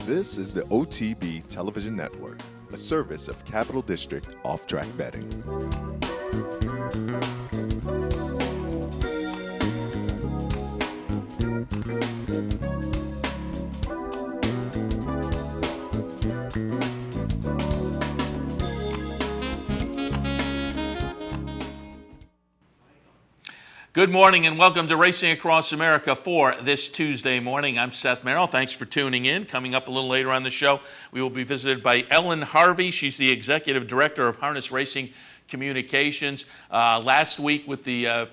This is the OTB Television Network, a service of Capital District Off-Track Betting. Good morning and welcome to Racing Across America for this Tuesday morning. I'm Seth Merrill. Thanks for tuning in. Coming up a little later on the show, we will be visited by Ellen Harvey. She's the Executive Director of Harness Racing Communications. Last week with the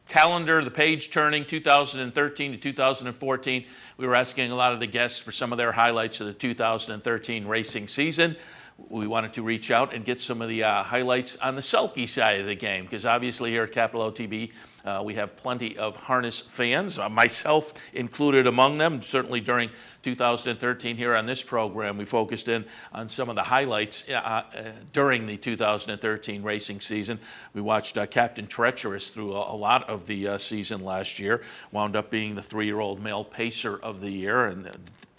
calendar, the page turning 2013 to 2014, we were asking a lot of the guests for some of their highlights of the 2013 racing season. We wanted to reach out and get some of the highlights on the sulky side of the game, because obviously here at Capital OTB, we have plenty of harness fans, myself included among them. Certainly during 2013 here on this program, we focused in on some of the highlights during the 2013 racing season. We watched Captain Treacherous through a lot of the season last year, wound up being the 3-year-old male pacer of the year and the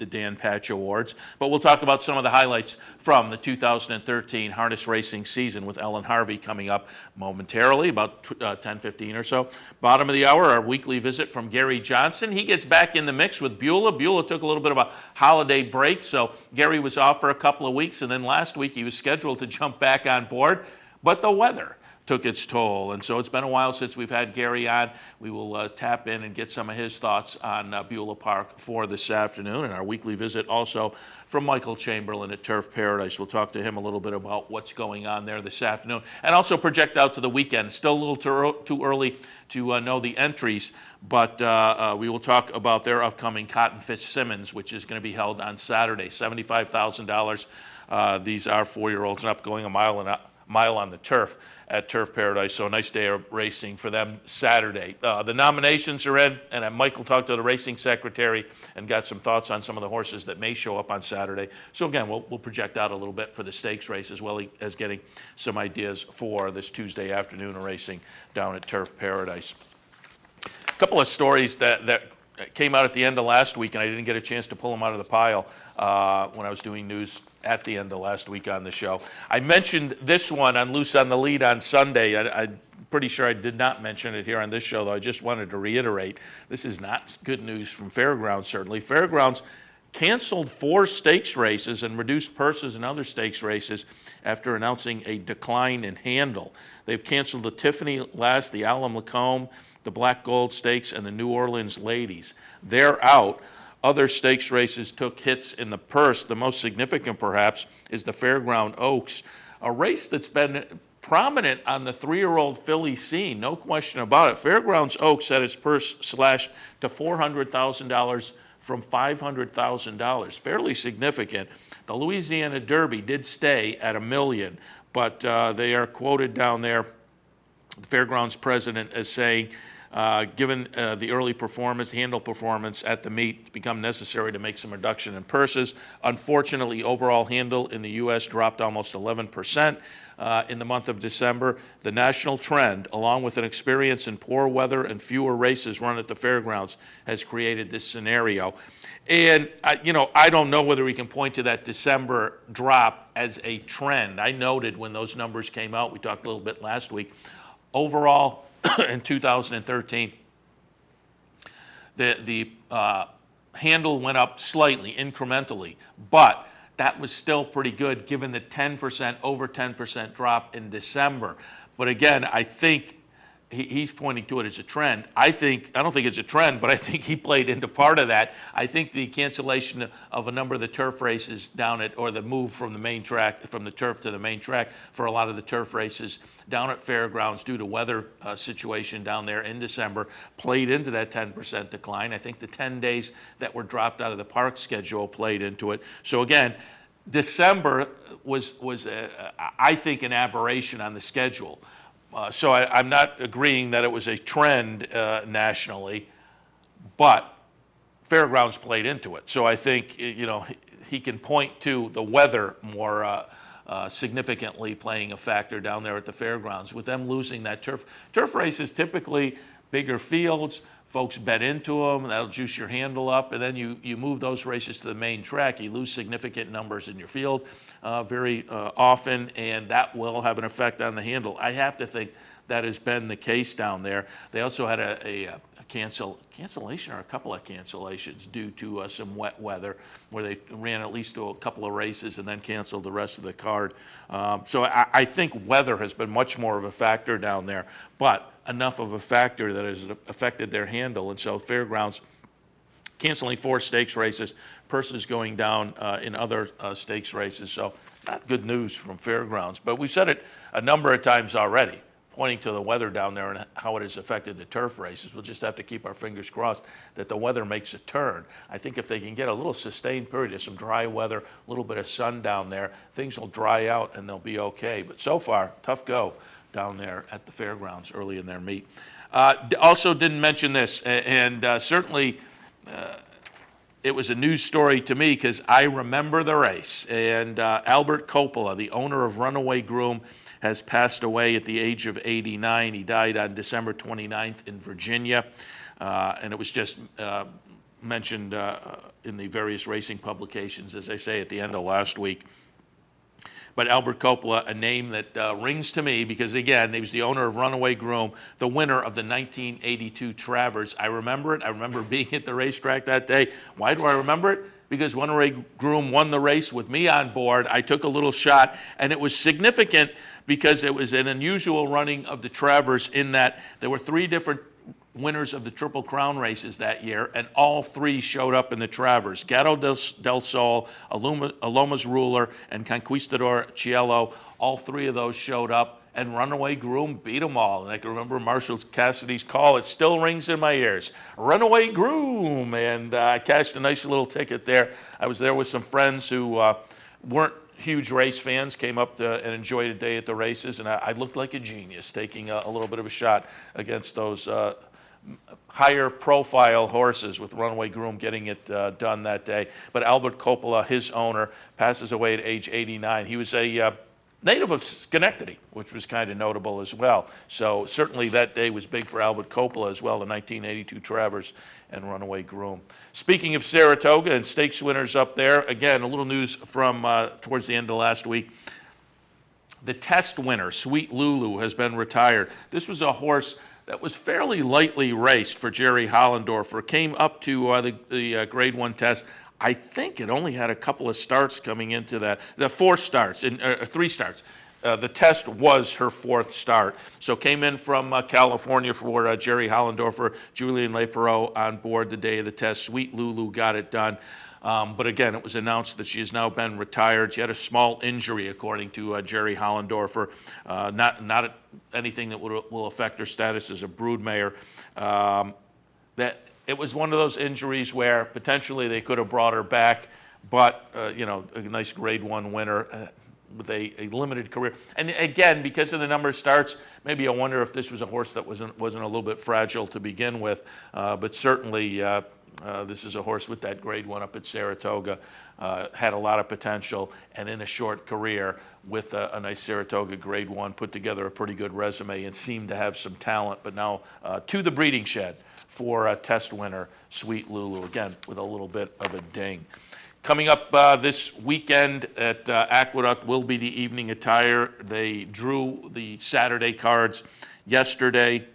Dan Patch Awards. But we'll talk about some of the highlights from the 2013 harness racing season with Ellen Harvey coming up momentarily, about 10:15 or so. Bottom of the hour, our weekly visit from Gary Johnson. He gets back in the mix with Beulah. Beulah took a little bit of a holiday break, so Gary was off for a couple of weeks, and then last week he was scheduled to jump back on board, but the weather took its toll, and so it's been a while since we've had Gary on. We will tap in and get some of his thoughts on Beulah Park for this afternoon, and our weekly visit also from Michael Chamberlain at Turf Paradise. We'll talk to him a little bit about what's going on there this afternoon, and also project out to the weekend. Still a little too early to know the entries, but we will talk about their upcoming Cotton Fitzsimmons, which is going to be held on Saturday, $75,000. These are 4-year-olds and up, going a mile on the turf at Turf Paradise, so a nice day of racing for them Saturday. The nominations are in, and Michael talked to the racing secretary and got some thoughts on some of the horses that may show up on Saturday. So again, we'll project out a little bit for the stakes race, as well as getting some ideas for this Tuesday afternoon of racing down at Turf Paradise. A couple of stories that came out at the end of last week, and I didn't get a chance to pull them out of the pile when I was doing news at the end of last week on the show. I mentioned this one on Loose on the Lead on Sunday. I'm pretty sure I did not mention it here on this show, though. I just wanted to reiterate, this is not good news from Fairgrounds, certainly. Fairgrounds canceled 4 stakes races and reduced purses in other stakes races after announcing a decline in handle. They've canceled the Tiffany Last, the Alum Lacombe, the Black Gold Stakes, and the New Orleans Ladies. They're out. Other stakes races took hits in the purse. The most significant, perhaps, is the Fairground Oaks, a race that's been prominent on the 3-year-old filly scene, no question about it. Fairgrounds Oaks had its purse slashed to $400,000 from $500,000, fairly significant. The Louisiana Derby did stay at $1 million, but they are quoted down there, the Fairgrounds president, as saying, given the early performance, handle performance at the meet, it's become necessary to make some reduction in purses. Unfortunately, overall handle in the U.S. dropped almost 11% in the month of December. The national trend, along with an experience in poor weather and fewer races run at the fairgrounds, has created this scenario. And, I don't know whether we can point to that December drop as a trend. I noted when those numbers came out, we talked a little bit last week, overall, in 2013, the handle went up slightly, incrementally, but that was still pretty good given the 10%, over 10% drop in December. But again, I think he's pointing to it as a trend. I don't think it's a trend, but I think he played into part of that. I think the cancellation of a number of the turf races down at, or the move from the main track, from the turf to the main track for a lot of the turf races down at Fairgrounds due to weather situation down there in December played into that 10% decline. I think the 10 days that were dropped out of the park schedule played into it. So again, December was I think, an aberration on the schedule. So I'm not agreeing that it was a trend nationally, but Fairgrounds played into it. So I think, he can point to the weather more significantly playing a factor down there at the Fairgrounds with them losing that turf. Turf races typically bigger fields, folks bet into them. That'll juice your handle up, and then you move those races to the main track. You lose significant numbers in your field very often, and that will have an effect on the handle. I have to think that has been the case down there. They also had a cancellation or a couple of cancellations due to some wet weather, where they ran at least a couple of races and then canceled the rest of the card. So I think weather has been much more of a factor down there, but enough of a factor that has affected their handle. And so Fairgrounds canceling 4 stakes races, purses going down in other stakes races. So not good news from Fairgrounds. But we've said it a number of times already, pointing to the weather down there and how it has affected the turf races. We'll just have to keep our fingers crossed that the weather makes a turn. I think if they can get a little sustained period of some dry weather, a little bit of sun down there, things will dry out and they'll be okay. But so far, tough go down there at the Fairgrounds early in their meet. Also didn't mention this, and certainly it was a news story to me because I remember the race. And Albert Coppola, the owner of Runaway Groom, has passed away at the age of 89. He died on December 29th in Virginia, and it was just mentioned in the various racing publications, as I say, at the end of last week. But Albert Coppola, a name that rings to me because, again, he was the owner of Runaway Groom, the winner of the 1982 Travers. I remember it. I remember being at the racetrack that day. Why do I remember it? Because Runaway Groom won the race with me on board. I took a little shot, and it was significant because it was an unusual running of the Travers in that there were 3 different winners of the Triple Crown races that year, and all 3 showed up in the Travers. Gato del Sol, Aloma's Ruler, and Conquistador Cielo, all 3 of those showed up, and Runaway Groom beat them all. And I can remember Marshall Cassidy's call. It still rings in my ears. Runaway Groom! And I cashed a nice little ticket there. I was there with some friends who weren't huge race fans, came up and enjoyed a day at the races, and I looked like a genius taking a little bit of a shot against those higher profile horses, with Runaway Groom getting it done that day. But Albert Coppola, his owner, passes away at age 89. He was a native of Schenectady, which was kind of notable as well. So certainly that day was big for Albert Coppola as well, the 1982 Travers and Runaway Groom. Speaking of Saratoga and stakes winners up there, again, a little news from towards the end of last week. The test winner, Sweet Lulu, has been retired. This was a horse that was fairly lightly raced for Jerry Hollendorfer. Came up to the Grade 1 test. I think it only had a couple of starts coming into that. The 4 starts, 3 starts. The test was her 4th start. So came in from California for Jerry Hollendorfer, Julian Lepereau on board the day of the test. Sweet Lulu got it done. But again, it was announced that she has now been retired. She had a small injury, according to Jerry Hollendorfer. Not anything that will affect her status as a broodmare. That it was one of those injuries where potentially they could have brought her back, but a nice Grade 1 winner with a limited career. And again, because of the number of starts, maybe I wonder if this was a horse that wasn't a little bit fragile to begin with. But certainly, this is a horse with that Grade 1 up at Saratoga. Had a lot of potential, and in a short career with a nice Saratoga Grade 1, put together a pretty good resume and seemed to have some talent. But now to the breeding shed for a test winner, Sweet Lulu, again with a little bit of a ding. Coming up this weekend at Aqueduct will be the evening attire. They drew the Saturday cards yesterday,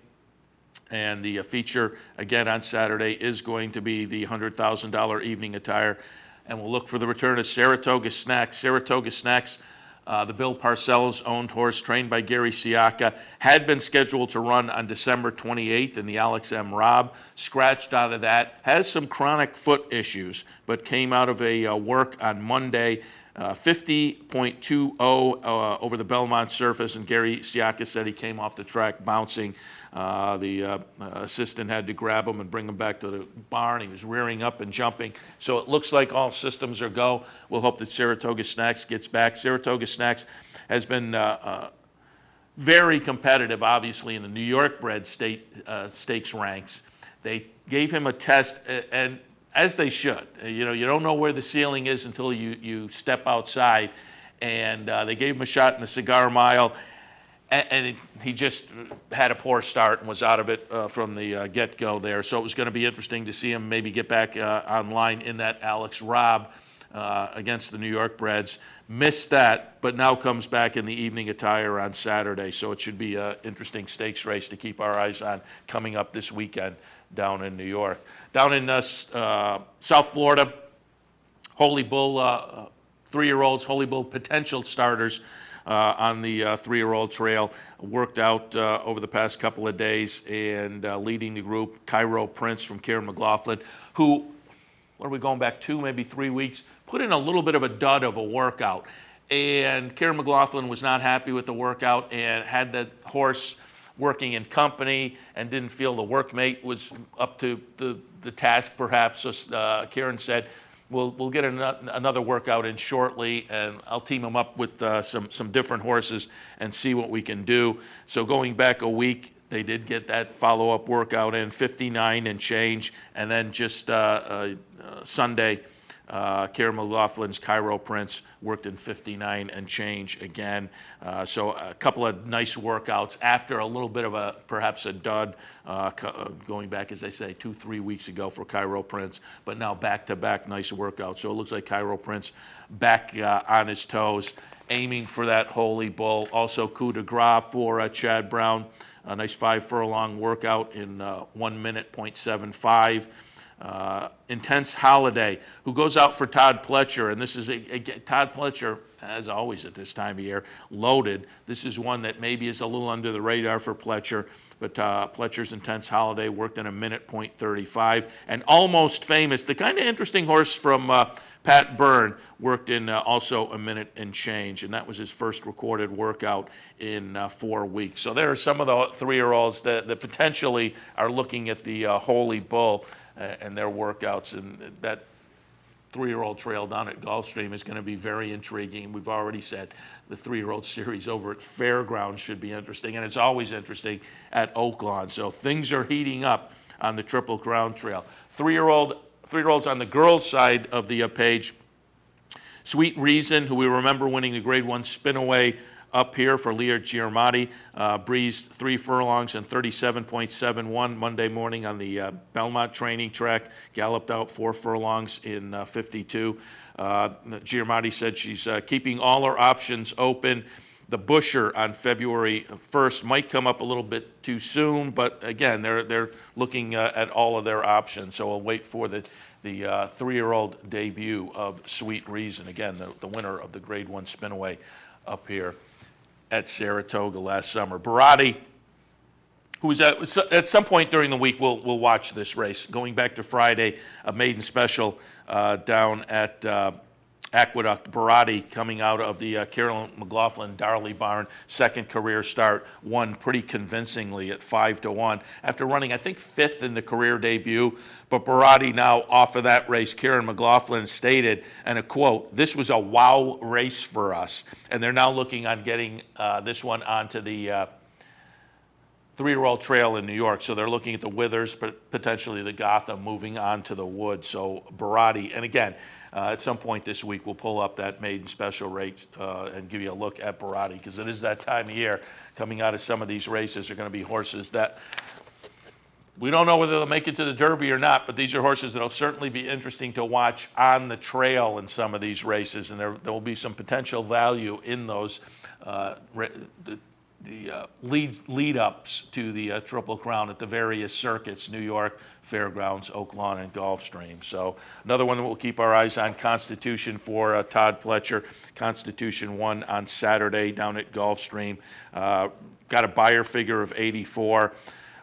and the feature again on Saturday is going to be the $100,000 evening attire. And we'll look for the return of Saratoga Snacks. Saratoga Snacks, the Bill Parcells owned horse, trained by Gary Siaka, had been scheduled to run on December 28th in the Alex M. Robb. Scratched out of that, has some chronic foot issues, but came out of a work on Monday. 50.20 over the Belmont surface, and Gary Siaka said he came off the track bouncing. The assistant had to grab him and bring him back to the barn. He was rearing up and jumping. So it looks like all systems are go. We'll hope that Saratoga Snacks gets back. Saratoga Snacks has been very competitive, obviously, in the New York bred stakes ranks. They gave him a test, and as they should. You don't know where the ceiling is until you step outside. And they gave him a shot in the Cigar Mile. and he just had a poor start and was out of it from the get-go there. So it was going to be interesting to see him maybe get back online in that Alex Robb against the New York Breds. Missed that, but now comes back in the evening attire on Saturday. So it should be an interesting stakes race to keep our eyes on coming up this weekend down in New York. Down in South Florida, Holy Bull 3-year-olds, Holy Bull potential starters on the 3-year-old trail, worked out over the past couple of days, and leading the group, Cairo Prince from Karen McLaughlin, who, what are we going back 2, maybe 3 weeks, put in a little bit of a dud of a workout. And Karen McLaughlin was not happy with the workout and had that horse working in company and didn't feel the workmate was up to the task perhaps. So Karen said, We'll get another workout in shortly, and I'll team them up with some different horses and see what we can do. So going back a week, they did get that follow-up workout in, 59 and change, and then just Sunday, Karen McLaughlin's Cairo Prince worked in 59 and change again. So a couple of nice workouts after a little bit of perhaps a dud going back, as I say, 2-3 weeks ago for Cairo Prince, but now back-to-back nice workouts. So it looks like Cairo Prince back on his toes, aiming for that Holy Bull. Also coup de grace for Chad Brown, a nice 5-furlong workout in 1 minute, 0.75. Intense Holiday, who goes out for Todd Pletcher, and this is Todd Pletcher, as always at this time of year, loaded. This is one that maybe is a little under the radar for Pletcher, but Pletcher's Intense Holiday worked in 1 minute, 0.35. And Almost Famous, the kind of interesting horse from Pat Byrne, worked in also 1 minute and change, and that was his first recorded workout in 4 weeks. So there are some of the 3-year-olds that potentially are looking at the Holy Bull and their workouts, and that 3-year-old trail down at Gulfstream is going to be very intriguing. We've already said the 3-year-old series over at Fairgrounds should be interesting, and it's always interesting at Oaklawn. So things are heating up on the Triple Crown Trail. 3-year-olds on the girls' side of the page. Sweet Reason, who we remember winning the Grade 1 Spinaway up here for Leah Giamatti, breezed 3 furlongs and 37.71 Monday morning on the Belmont training track, galloped out 4 furlongs in 52. Giamatti said she's keeping all her options open. The Busher on February 1st might come up a little bit too soon, but again, they're looking at all of their options. So we'll wait for the 3-year-old debut of Sweet Reason, again, the winner of the Grade 1 Spinaway up here at Saratoga last summer. Barati, who was at some point during the week, we'll watch this race. Going back to Friday, a maiden special down at Aqueduct. Barati coming out of the Carolyn McLaughlin Darley Barn, second career start, won pretty convincingly at 5-1 after running, I think, 5th in the career debut. But Barati now off of that race, Karen McLaughlin stated, and a quote, "This was a wow race for us." And they're now looking on getting this one onto the 3-year-old trail in New York. So they're looking at the Withers, but potentially the Gotham, moving on to the Wood. So Barati, and again, at some point this week, we'll pull up that maiden special race and give you a look at Barati, because it is that time of year. Coming out of some of these races are going to be horses that we don't know whether they'll make it to the Derby or not, but these are horses that will certainly be interesting to watch on the trail in some of these races, and there will be some potential value in those lead-ups to the Triple Crown at the various circuits, New York, Fairgrounds, Oaklawn, and Gulfstream. So another one that we'll keep our eyes on, Constitution for Todd Pletcher. Constitution won on Saturday down at Gulfstream. Got a buyer figure of 84.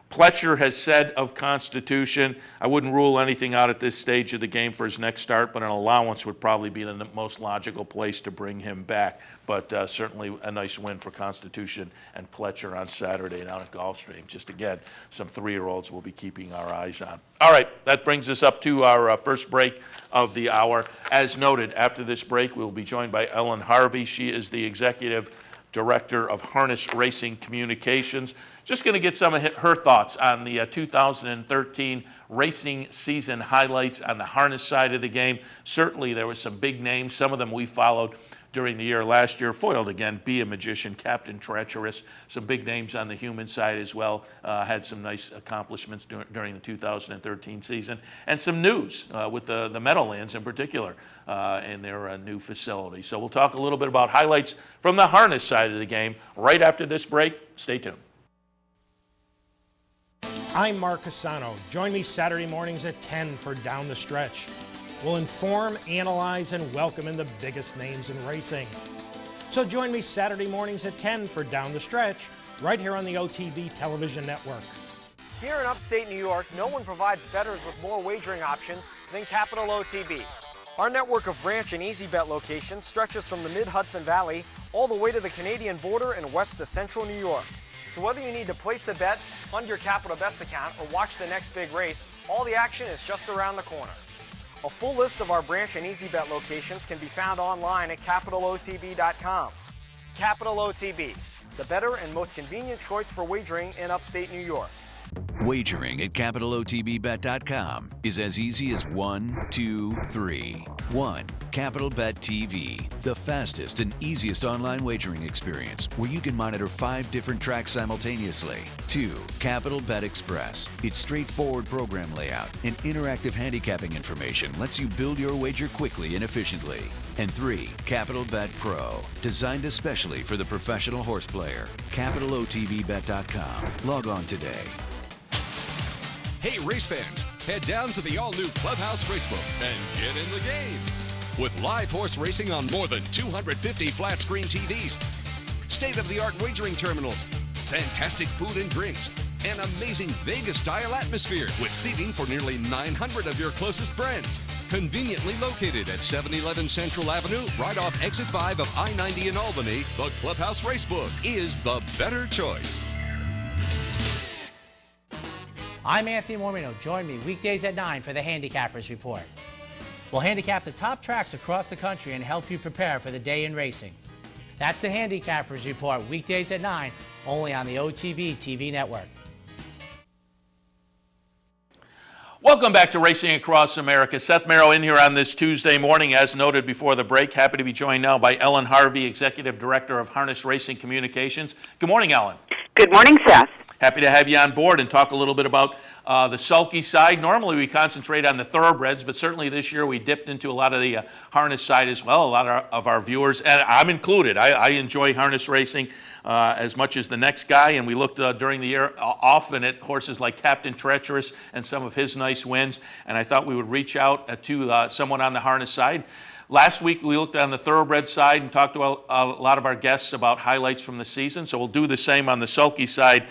Pletcher has said of Constitution, I wouldn't rule anything out at this stage of the game for his next start, but an allowance would probably be the most logical place to bring him back. But certainly a nice win for Constitution and Pletcher on Saturday down at Gulfstream. Just again, some 3-year-olds we'll be keeping our eyes on. All right, that brings us up to our first break of the hour. As noted, after this break, we'll be joined by Ellen Harvey. She is the Executive Director of Harness Racing Communications. Just going to get some of her thoughts on the 2013 racing season highlights on the harness side of the game. Certainly there were some big names, some of them we followed during the year. Last year, foiled again, Be a Magician, Captain Treacherous, some big names on the human side as well, had some nice accomplishments during the 2013 season, and some news with the Meadowlands in particular in their new facility. So we'll talk a little bit about highlights from the harness side of the game right after this break. Stay tuned. I'm Mark Cassano. Join me Saturday mornings at 10 for Down the Stretch. We'll inform, analyze, and welcome in the biggest names in racing. So join me Saturday mornings at 10 for Down the Stretch, right here on the OTB Television Network. Here in upstate New York, no one provides bettors with more wagering options than Capital OTB. Our network of branch and easy bet locations stretches from the mid-Hudson Valley all the way to the Canadian border and west to central New York. So whether you need to place a bet, fund your Capital Bets account, or watch the next big race, all the action is just around the corner. A full list of our branch and easy bet locations can be found online at capitalotb.com. Capital OTB, the better and most convenient choice for wagering in upstate New York. Wagering at capitalotbbet.com is as easy as 1, 2, 3. 1. Capital Bet TV, the fastest and easiest online wagering experience where you can monitor 5 different tracks simultaneously. 2. Capital Bet Express. Its straightforward program layout and interactive handicapping information lets you build your wager quickly and efficiently. And 3. Capital Bet Pro, designed especially for the professional horse player. CapitalOTBBet.com. Log on today. Hey race fans, head down to the all-new Clubhouse Racebook and get in the game. With live horse racing on more than 250 flat-screen TVs, state-of-the-art wagering terminals, fantastic food and drinks, an amazing Vegas-style atmosphere with seating for nearly 900 of your closest friends. Conveniently located at 711 Central Avenue, right off Exit 5 of I-90 in Albany, the Clubhouse Racebook is the better choice. I'm Anthony Mormino. Join me weekdays at 9 for the Handicappers Report. We'll handicap the top tracks across the country and help you prepare for the day in racing. That's the Handicappers Report, weekdays at 9, only on the OTB TV network. Welcome back to Racing Across America. Seth Merrill in here on this Tuesday morning, as noted before the break. Happy to be joined now by Ellen Harvey, Executive Director of Harness Racing Communications. Good morning, Ellen. Good morning, Seth. Happy to have you on board and talk a little bit about the sulky side. Normally we concentrate on the thoroughbreds, but certainly this year we dipped into a lot of the harness side as well. A lot of our viewers, and I'm included, I enjoy harness racing as much as the next guy, and we looked during the year often at horses like Captain Treacherous and some of his nice wins, and I thought we would reach out to someone on the harness side. Last week we looked on the thoroughbred side and talked to a lot of our guests about highlights from the season, so we'll do the same on the sulky side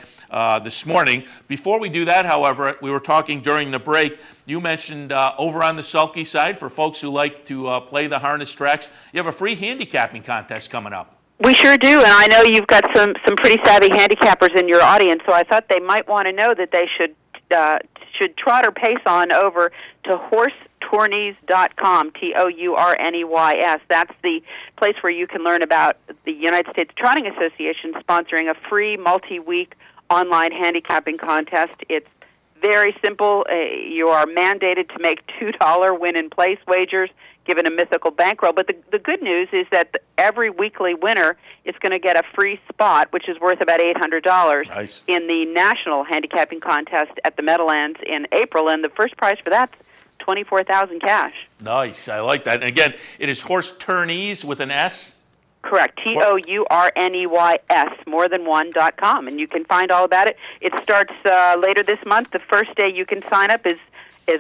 this morning. Before we do that, however, we were talking during the break. You mentioned over on the sulky side, for folks who like to play the harness tracks, you have a free handicapping contest coming up. We sure do, and I know you've got some pretty savvy handicappers in your audience, so I thought they might want to know that they should trot or pace on over to horsetourneys.com, TOURNEYS. That's the place where you can learn about the United States Trotting Association sponsoring a free multi-week online handicapping contest. It's very simple. You are mandated to make $2 win-in-place wagers, given a mythical bankroll. But the good news is that every weekly winner is going to get a free spot, which is worth about $800 nice. In the national handicapping contest at the Meadowlands in April. And the first prize for that's $24,000 cash. Nice. I like that. And again, it is Horse Tourneys with an S. Correct. TOURNEYS, morethan1.com, and you can find all about it. It starts later this month. The first day you can sign up is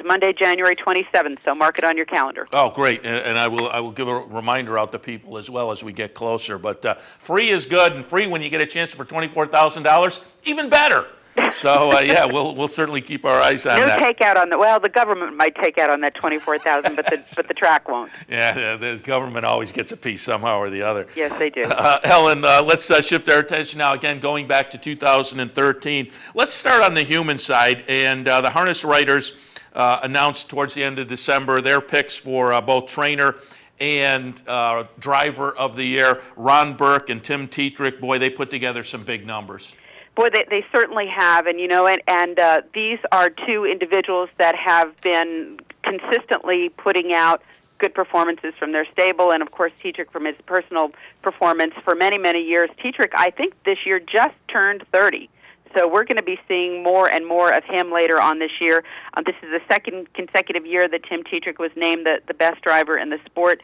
Monday, January 27th, so mark it on your calendar. Oh, great. And I will give a reminder out to people as well as we get closer. But free is good, and free when you get a chance for $24,000, even better. So, yeah, we'll certainly keep our eyes on that. No takeout on well, the government might take out on that $24,000, but the track won't. Yeah, the government always gets a piece somehow or the other. Yes, they do. Ellen, let's shift our attention now, again, going back to 2013. Let's start on the human side, and the harness writers announced towards the end of December their picks for both trainer and driver of the year. Ron Burke and Tim Tetrick, boy, they put together some big numbers. Boy, they certainly have, and these are two individuals that have been consistently putting out good performances from their stable, and of course Tetrick from his personal performance for many, many years. Tetrick, I think this year just turned 30. So we're going to be seeing more and more of him later on this year. This is the second consecutive year that Tim Tetrick was named the best driver in the sport.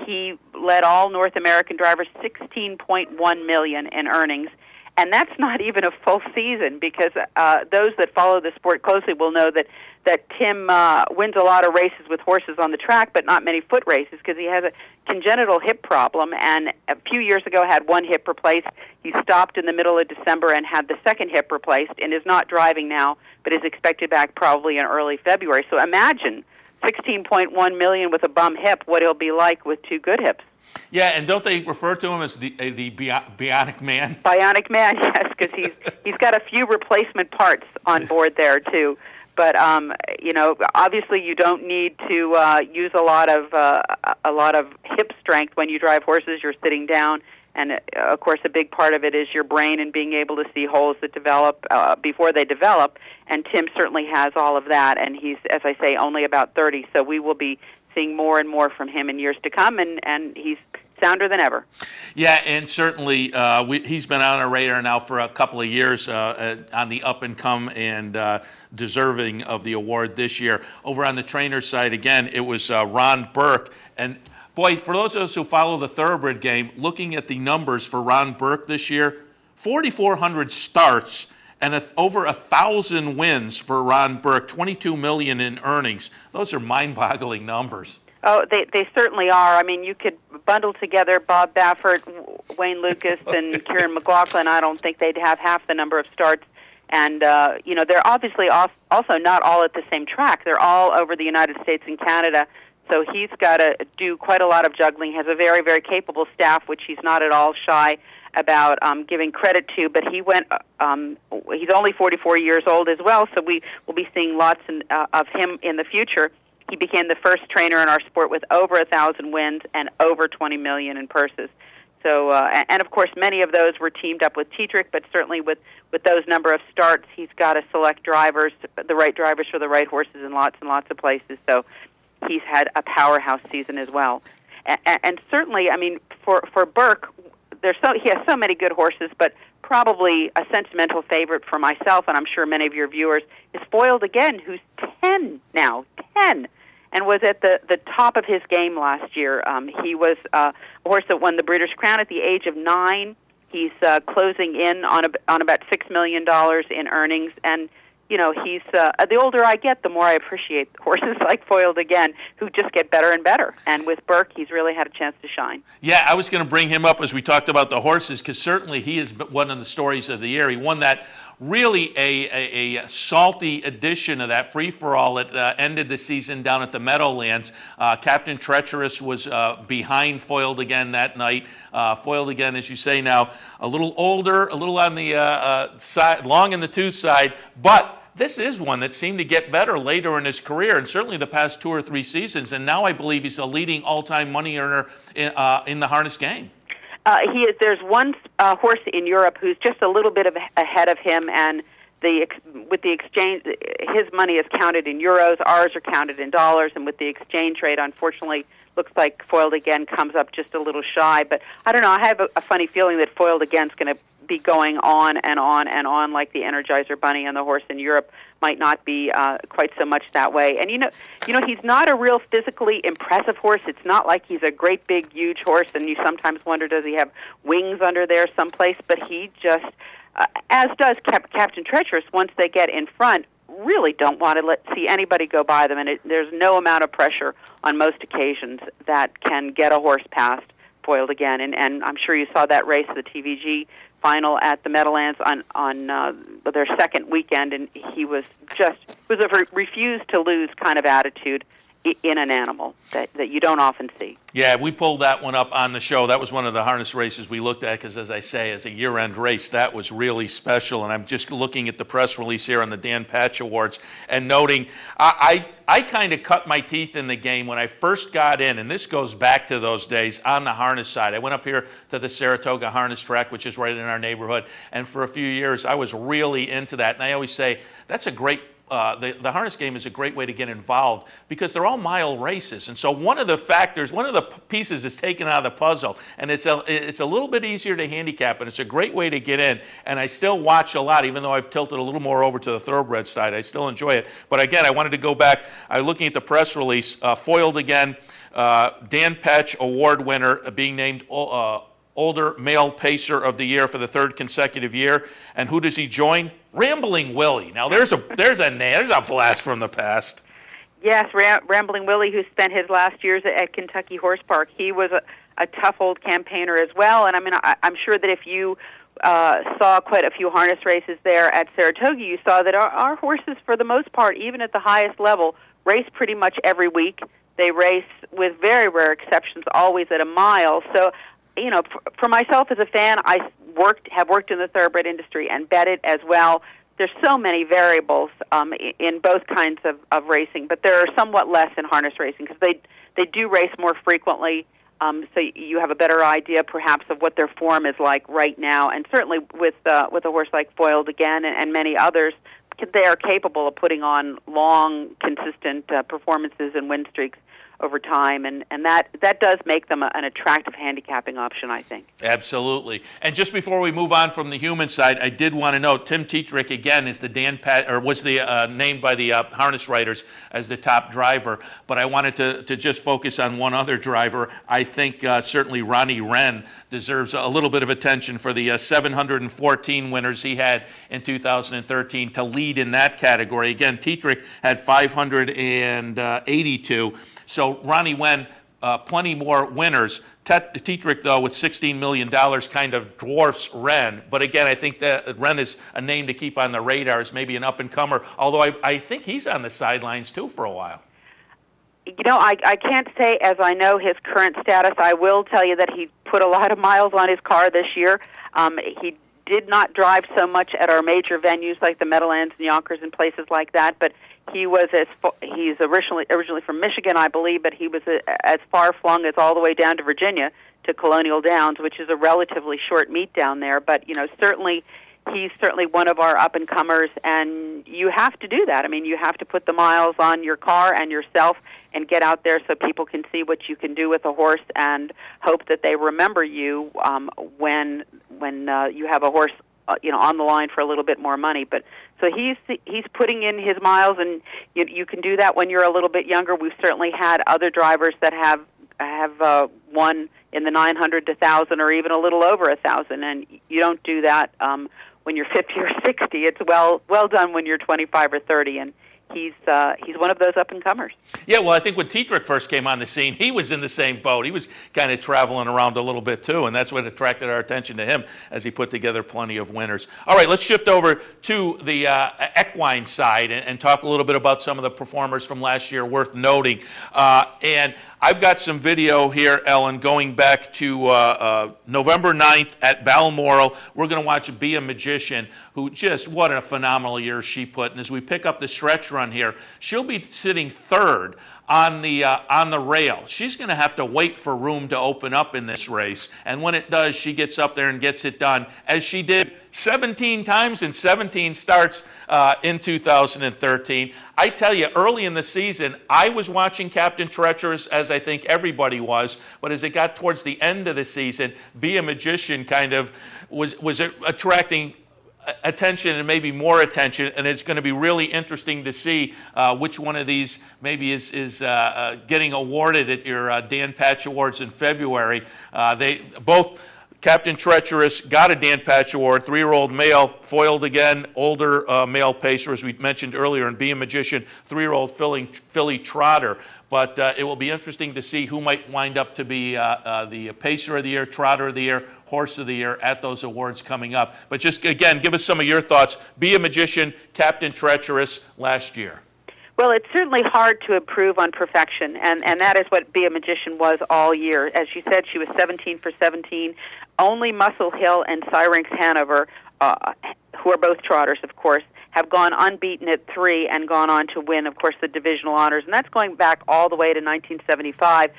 He led all North American drivers, $16.1 million in earnings. And that's not even a full season, because those that follow the sport closely will know that Tim wins a lot of races with horses on the track, but not many foot races, because he has a congenital hip problem, and a few years ago had one hip replaced. He stopped in the middle of December and had the second hip replaced, and is not driving now, but is expected back probably in early February. So imagine $16.1 million with a bum hip, what he'll be like with two good hips. Yeah, and don't they refer to him as the Bionic Man? Bionic Man, yes, because he's got a few replacement parts on board there too. But obviously you don't need to use a lot of hip strength when you drive horses. You're sitting down, and of course a big part of it is your brain and being able to see holes that develop before they develop. And Tim certainly has all of that, and he's, as I say, only about 30. So we will be seeing more and more from him in years to come, and he's sounder than ever. Yeah, and certainly he's been on our radar now for a couple of years on the up and come, and deserving of the award this year. Over on the trainer side, again, it was Ron Burke. And boy, for those of us who follow the thoroughbred game, looking at the numbers for Ron Burke this year, 4,400 starts and over 1,000 wins for Ron Burke, $22 million in earnings. Those are mind-boggling numbers. Oh, they certainly are. I mean, you could bundle together Bob Baffert, Wayne Lucas, and Kieran McLaughlin. I don't think they'd have half the number of starts. And, they're obviously also not all at the same track. They're all over the United States and Canada. So he's got to do quite a lot of juggling. He has a very, very capable staff, which he's not at all shy about giving credit to. But he went, he's only 44 years old as well, so we will be seeing lots of him in the future. He became the first trainer in our sport with over 1,000 wins and over $20 million in purses. So, and of course, many of those were teamed up with Tetrick, but certainly with those number of starts, he's got to select drivers, the right drivers for the right horses in lots and lots of places. So he's had a powerhouse season as well. And certainly, I mean, for Burke, he has so many good horses, but probably a sentimental favorite for myself, and I'm sure many of your viewers, is Foiled Again, who's 10 now, 10, and was at the top of his game last year. He was a horse that won the Breeders' Crown at the age of 9. He's closing in on about $6 million in earnings, and he's the older I get, the more I appreciate horses like Foiled Again, who just get better and better. And with Burke, he's really had a chance to shine. Yeah, I was going to bring him up as we talked about the horses, because certainly he is one of the stories of the year. He won that really a salty edition of that free-for-all that ended the season down at the Meadowlands. Captain Treacherous was behind Foiled Again that night. Foiled Again, as you say now, a little older, a little on the side, long in the tooth side, but this is one that seemed to get better later in his career, and certainly the past 2 or 3 seasons, and now I believe he's a leading all-time money earner in the harness game. He is. There's one horse in Europe who's just a little bit ahead of him, and with the exchange, his money is counted in euros, ours are counted in dollars, and with the exchange rate, unfortunately, looks like Foiled Again comes up just a little shy. But I don't know, I have a funny feeling that Foiled Again's going to be going on and on and on like the Energizer Bunny, and the horse in Europe might not be quite so much that way. And he's not a real physically impressive horse. It's not like he's a great big huge horse, and you sometimes wonder, does he have wings under there someplace? But he just, as does Captain Treacherous, once they get in front, really don't want to see anybody go by them, and there's no amount of pressure on most occasions that can get a horse past Foiled Again. And I'm sure you saw that race, the TVG final at the Meadowlands on their second weekend, and he was a refuse to lose kind of attitude in an animal that you don't often see. Yeah, we pulled that one up on the show. That was one of the harness races we looked at because, as I say, as a year-end race, that was really special. And I'm just looking at the press release here on the Dan Patch Awards and noting I kind of cut my teeth in the game when I first got in, and this goes back to those days on the harness side. I went up here to the Saratoga Harness Track, which is right in our neighborhood, and for a few years I was really into that. And I always say that's a great the harness game is a great way to get involved because they're all mile races. And so one of the pieces is taken out of the puzzle, and it's a little bit easier to handicap, and it's a great way to get in. And I still watch a lot, even though I've tilted a little more over to the thoroughbred side. I still enjoy it. But again, I wanted to go back. Looking at the press release, foiled again, Dan Patch Award winner being named Older Male Pacer of the Year for the third consecutive year. And who does he join? Rambling Willie. Now there's a blast from the past. Yes, Rambling Willie, who spent his last years at Kentucky Horse Park. He was a tough old campaigner as well. And I mean, I'm sure that if you saw quite a few harness races there at Saratoga, you saw that our horses, for the most part, even at the highest level, race pretty much every week. They race, with very rare exceptions, always at a mile. So, you know, for myself as a fan, I have worked in the thoroughbred industry and betted as well. There's so many variables in both kinds of racing, but there are somewhat less in harness racing because they do race more frequently. So you have a better idea, perhaps, of what their form is like right now. And certainly with a horse like Foiled Again and many others, they are capable of putting on long, consistent performances and win streaks over time, and that does make them an attractive handicapping option, I think. Absolutely. And just before we move on from the human side, I did want to note Tim Tetrick again is was named by the harness writers as the top driver. But I wanted to just focus on one other driver. I think certainly Ronnie Wren deserves a little bit of attention for the 714 winners he had in 2013 to lead in that category. Again, Tetrick had 582. So Ronnie Wren, plenty more winners. Tetrick, though, with $16 million, kind of dwarfs Wren. But again, I think that Wren is a name to keep on the radar as maybe an up-and-comer, although I think he's on the sidelines, too, for a while. You know, I can't say as I know his current status. I will tell you that he put a lot of miles on his car this year. He did not drive so much at our major venues like the Meadowlands and Yonkers and places like that, but he's originally from Michigan, I believe, but he was as far flung as all the way down to Virginia to Colonial Downs, which is a relatively short meet down there. But you know, he's certainly one of our up and comers, and you have to do that. I mean, you have to put the miles on your car and yourself and get out there so people can see what you can do with a horse and hope that they remember you when you have a horse on the line for a little bit more money. But so he's putting in his miles, and you can do that when you're a little bit younger. We've certainly had other drivers that have won in the 900 to 1,000 or even a little over 1,000, and you don't do that when you're 50 or 60. It's well done when you're 25 or 30, and he's one of those up-and-comers. Yeah, well, I think when Tetrick first came on the scene, he was in the same boat. He was kind of traveling around a little bit, too, and that's what attracted our attention to him as he put together plenty of winners. All right, let's shift over to the equine side and talk a little bit about some of the performers from last year worth noting. And I've got some video here, Ellen, going back to November 9th at Balmoral. We're going to watch Be a Magician, who just, what a phenomenal year she put. And as we pick up the stretch run here, she'll be sitting third on the rail. She's going to have to wait for room to open up in this race. And when it does, she gets up there and gets it done, as she did 17 times in 17 starts in 2013. I tell you, early in the season, I was watching Captain Treacherous, as I think everybody was, but as it got towards the end of the season, Be a Magician kind of was attracting attention and maybe more attention, and it's going to be really interesting to see which one of these maybe is getting awarded at your Dan Patch Awards in February. They both, Captain Treacherous got a Dan Patch Award, 3-year-old male, Foiled Again, older male pacer, as we mentioned earlier, and Be a Magician, 3-year-old filly trotter. But it will be interesting to see who might wind up to be the Pacer of the Year, Trotter of the Year, Horse of the Year at those awards coming up. But just, again, give us some of your thoughts. Be a Magician, Captain Treacherous last year. Well, it's certainly hard to improve on perfection, and that is what Be a Magician was all year. As you said, she was 17 for 17. Only Muscle Hill and Syrinx Hanover, who are both trotters, of course, have gone unbeaten at 3 and gone on to win, of course, the divisional honors. And that's going back all the way to 1975.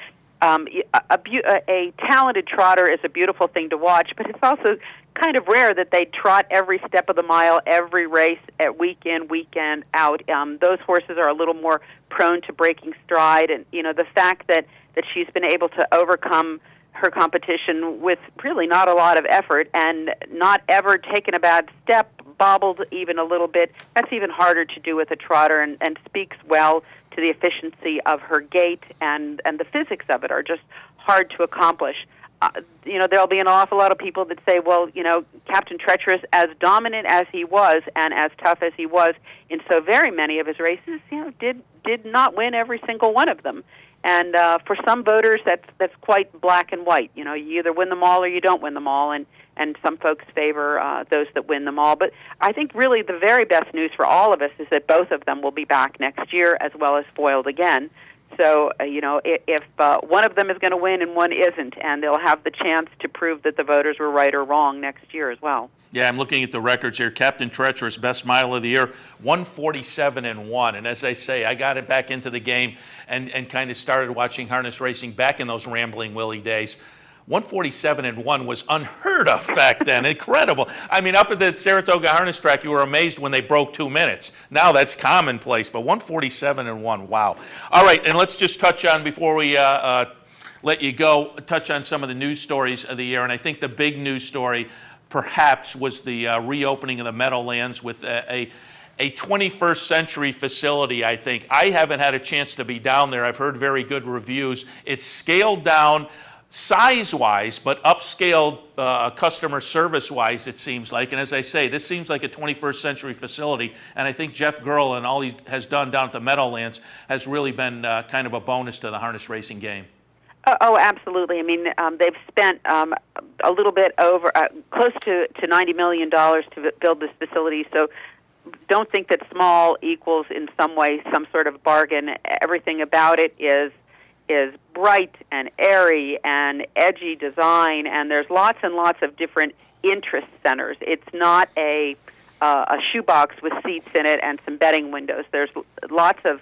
A talented trotter is a beautiful thing to watch, but it's also kind of rare that they trot every step of the mile, every race, at week in, weekend out. Those horses are a little more prone to breaking stride, and the fact that she's been able to overcome her competition with really not a lot of effort and not ever taken a bad step, bobbled even a little bit, that's even harder to do with a trotter, and speaks well to the efficiency of her gait, and the physics of it are just hard to accomplish. There'll be an awful lot of people that say, well, Captain Treacherous, as dominant as he was and as tough as he was in so very many of his races, did not win every single one of them. And for some voters, that's quite black and white. You either win them all or you don't win them all, and some folks favor those that win them all. But I think really the very best news for all of us is that both of them will be back next year as well as foiled again. So, if one of them is going to win and one isn't, and they'll have the chance to prove that the voters were right or wrong next year as well. Yeah, I'm looking at the records here. Captain Treacherous, best mile of the year, 147-1. And as I say, I got it back into the game and kind of started watching harness racing back in those Rambling Willie days. 147-1 was unheard of back then. Incredible. I mean, up at the Saratoga Harness Track, you were amazed when they broke 2 minutes. Now that's commonplace, but 147-1, wow. All right, and let's just touch on, before we let you go, touch on some of the news stories of the year. And I think the big news story perhaps was the reopening of the Meadowlands with a 21st century facility, I think. I haven't had a chance to be down there. I've heard very good reviews. It's scaled down size-wise, but upscaled customer service-wise, it seems like. And as I say, this seems like a 21st century facility, and I think Jeff Gurl and all he has done down at the Meadowlands has really been kind of a bonus to the harness racing game. Oh, absolutely. I mean, they've spent a little bit over, close to $90 million to build this facility, so don't think that small equals in some way some sort of bargain. Everything about it is bright and airy and edgy design, and there's lots and lots of different interest centers. It's not a shoebox with seats in it and some betting windows. There's lots of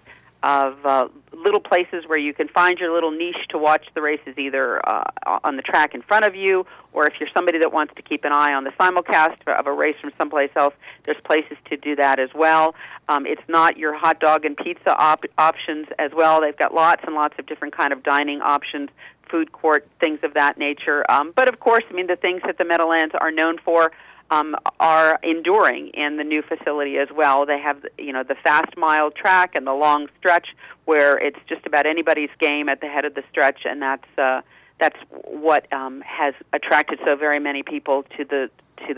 little places where you can find your little niche to watch the races, either on the track in front of you, or if you're somebody that wants to keep an eye on the simulcast of a race from someplace else, there's places to do that as well. It's not your hot dog and pizza options as well. They've got lots and lots of different kind of dining options, food court, things of that nature. But of course, I mean, the things that the Meadowlands are known for are enduring in the new facility as well. They have, the fast mile track and the long stretch where it's just about anybody's game at the head of the stretch, and that's what has attracted so very many people to the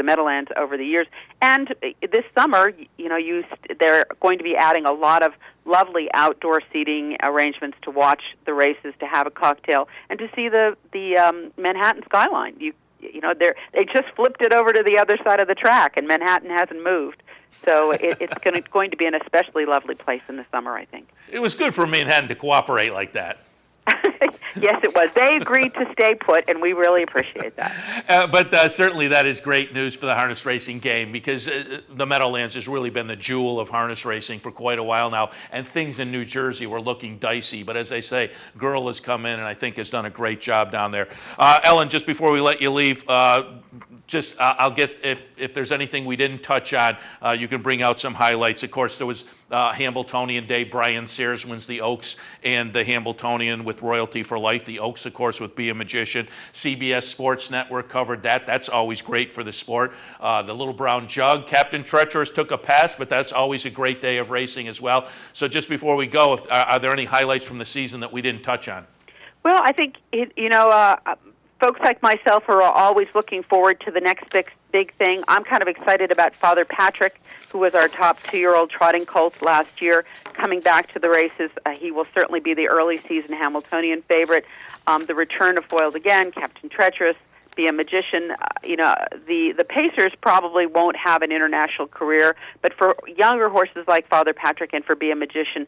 Meadowlands over the years. And this summer, they're going to be adding a lot of lovely outdoor seating arrangements to watch the races, to have a cocktail, and to see the Manhattan skyline. They just flipped it over to the other side of the track, and Manhattan hasn't moved. So it's going to be an especially lovely place in the summer, I think. It was good for Manhattan to cooperate like that. Yes, it was. They agreed to stay put, and we really appreciate that. But certainly that is great news for the harness racing game, because the Meadowlands has really been the jewel of harness racing for quite a while now, and things in New Jersey were looking dicey. But as I say, Gurl has come in and I think has done a great job down there. Ellen, just before we let you leave, I'll get, if there's anything we didn't touch on, you can bring out some highlights. Of course, there was Hambletonian Day. Brian Sears wins the Oaks and the Hambletonian with Royalty for Life. The Oaks, of course, with Be a Magician. CBS Sports Network covered that. That's always great for the sport. The Little Brown Jug. Captain Treacherous took a pass, but that's always a great day of racing as well. So just before we go, are there any highlights from the season that we didn't touch on? Well, I think, folks like myself are always looking forward to the next big thing. I'm kind of excited about Father Patrick, who was our top 2-year-old trotting colt last year, coming back to the races. He will certainly be the early season Hamiltonian favorite. The return of Foiled Again, Captain Treacherous, Be a Magician. The Pacers probably won't have an international career, but for younger horses like Father Patrick and for Be a Magician,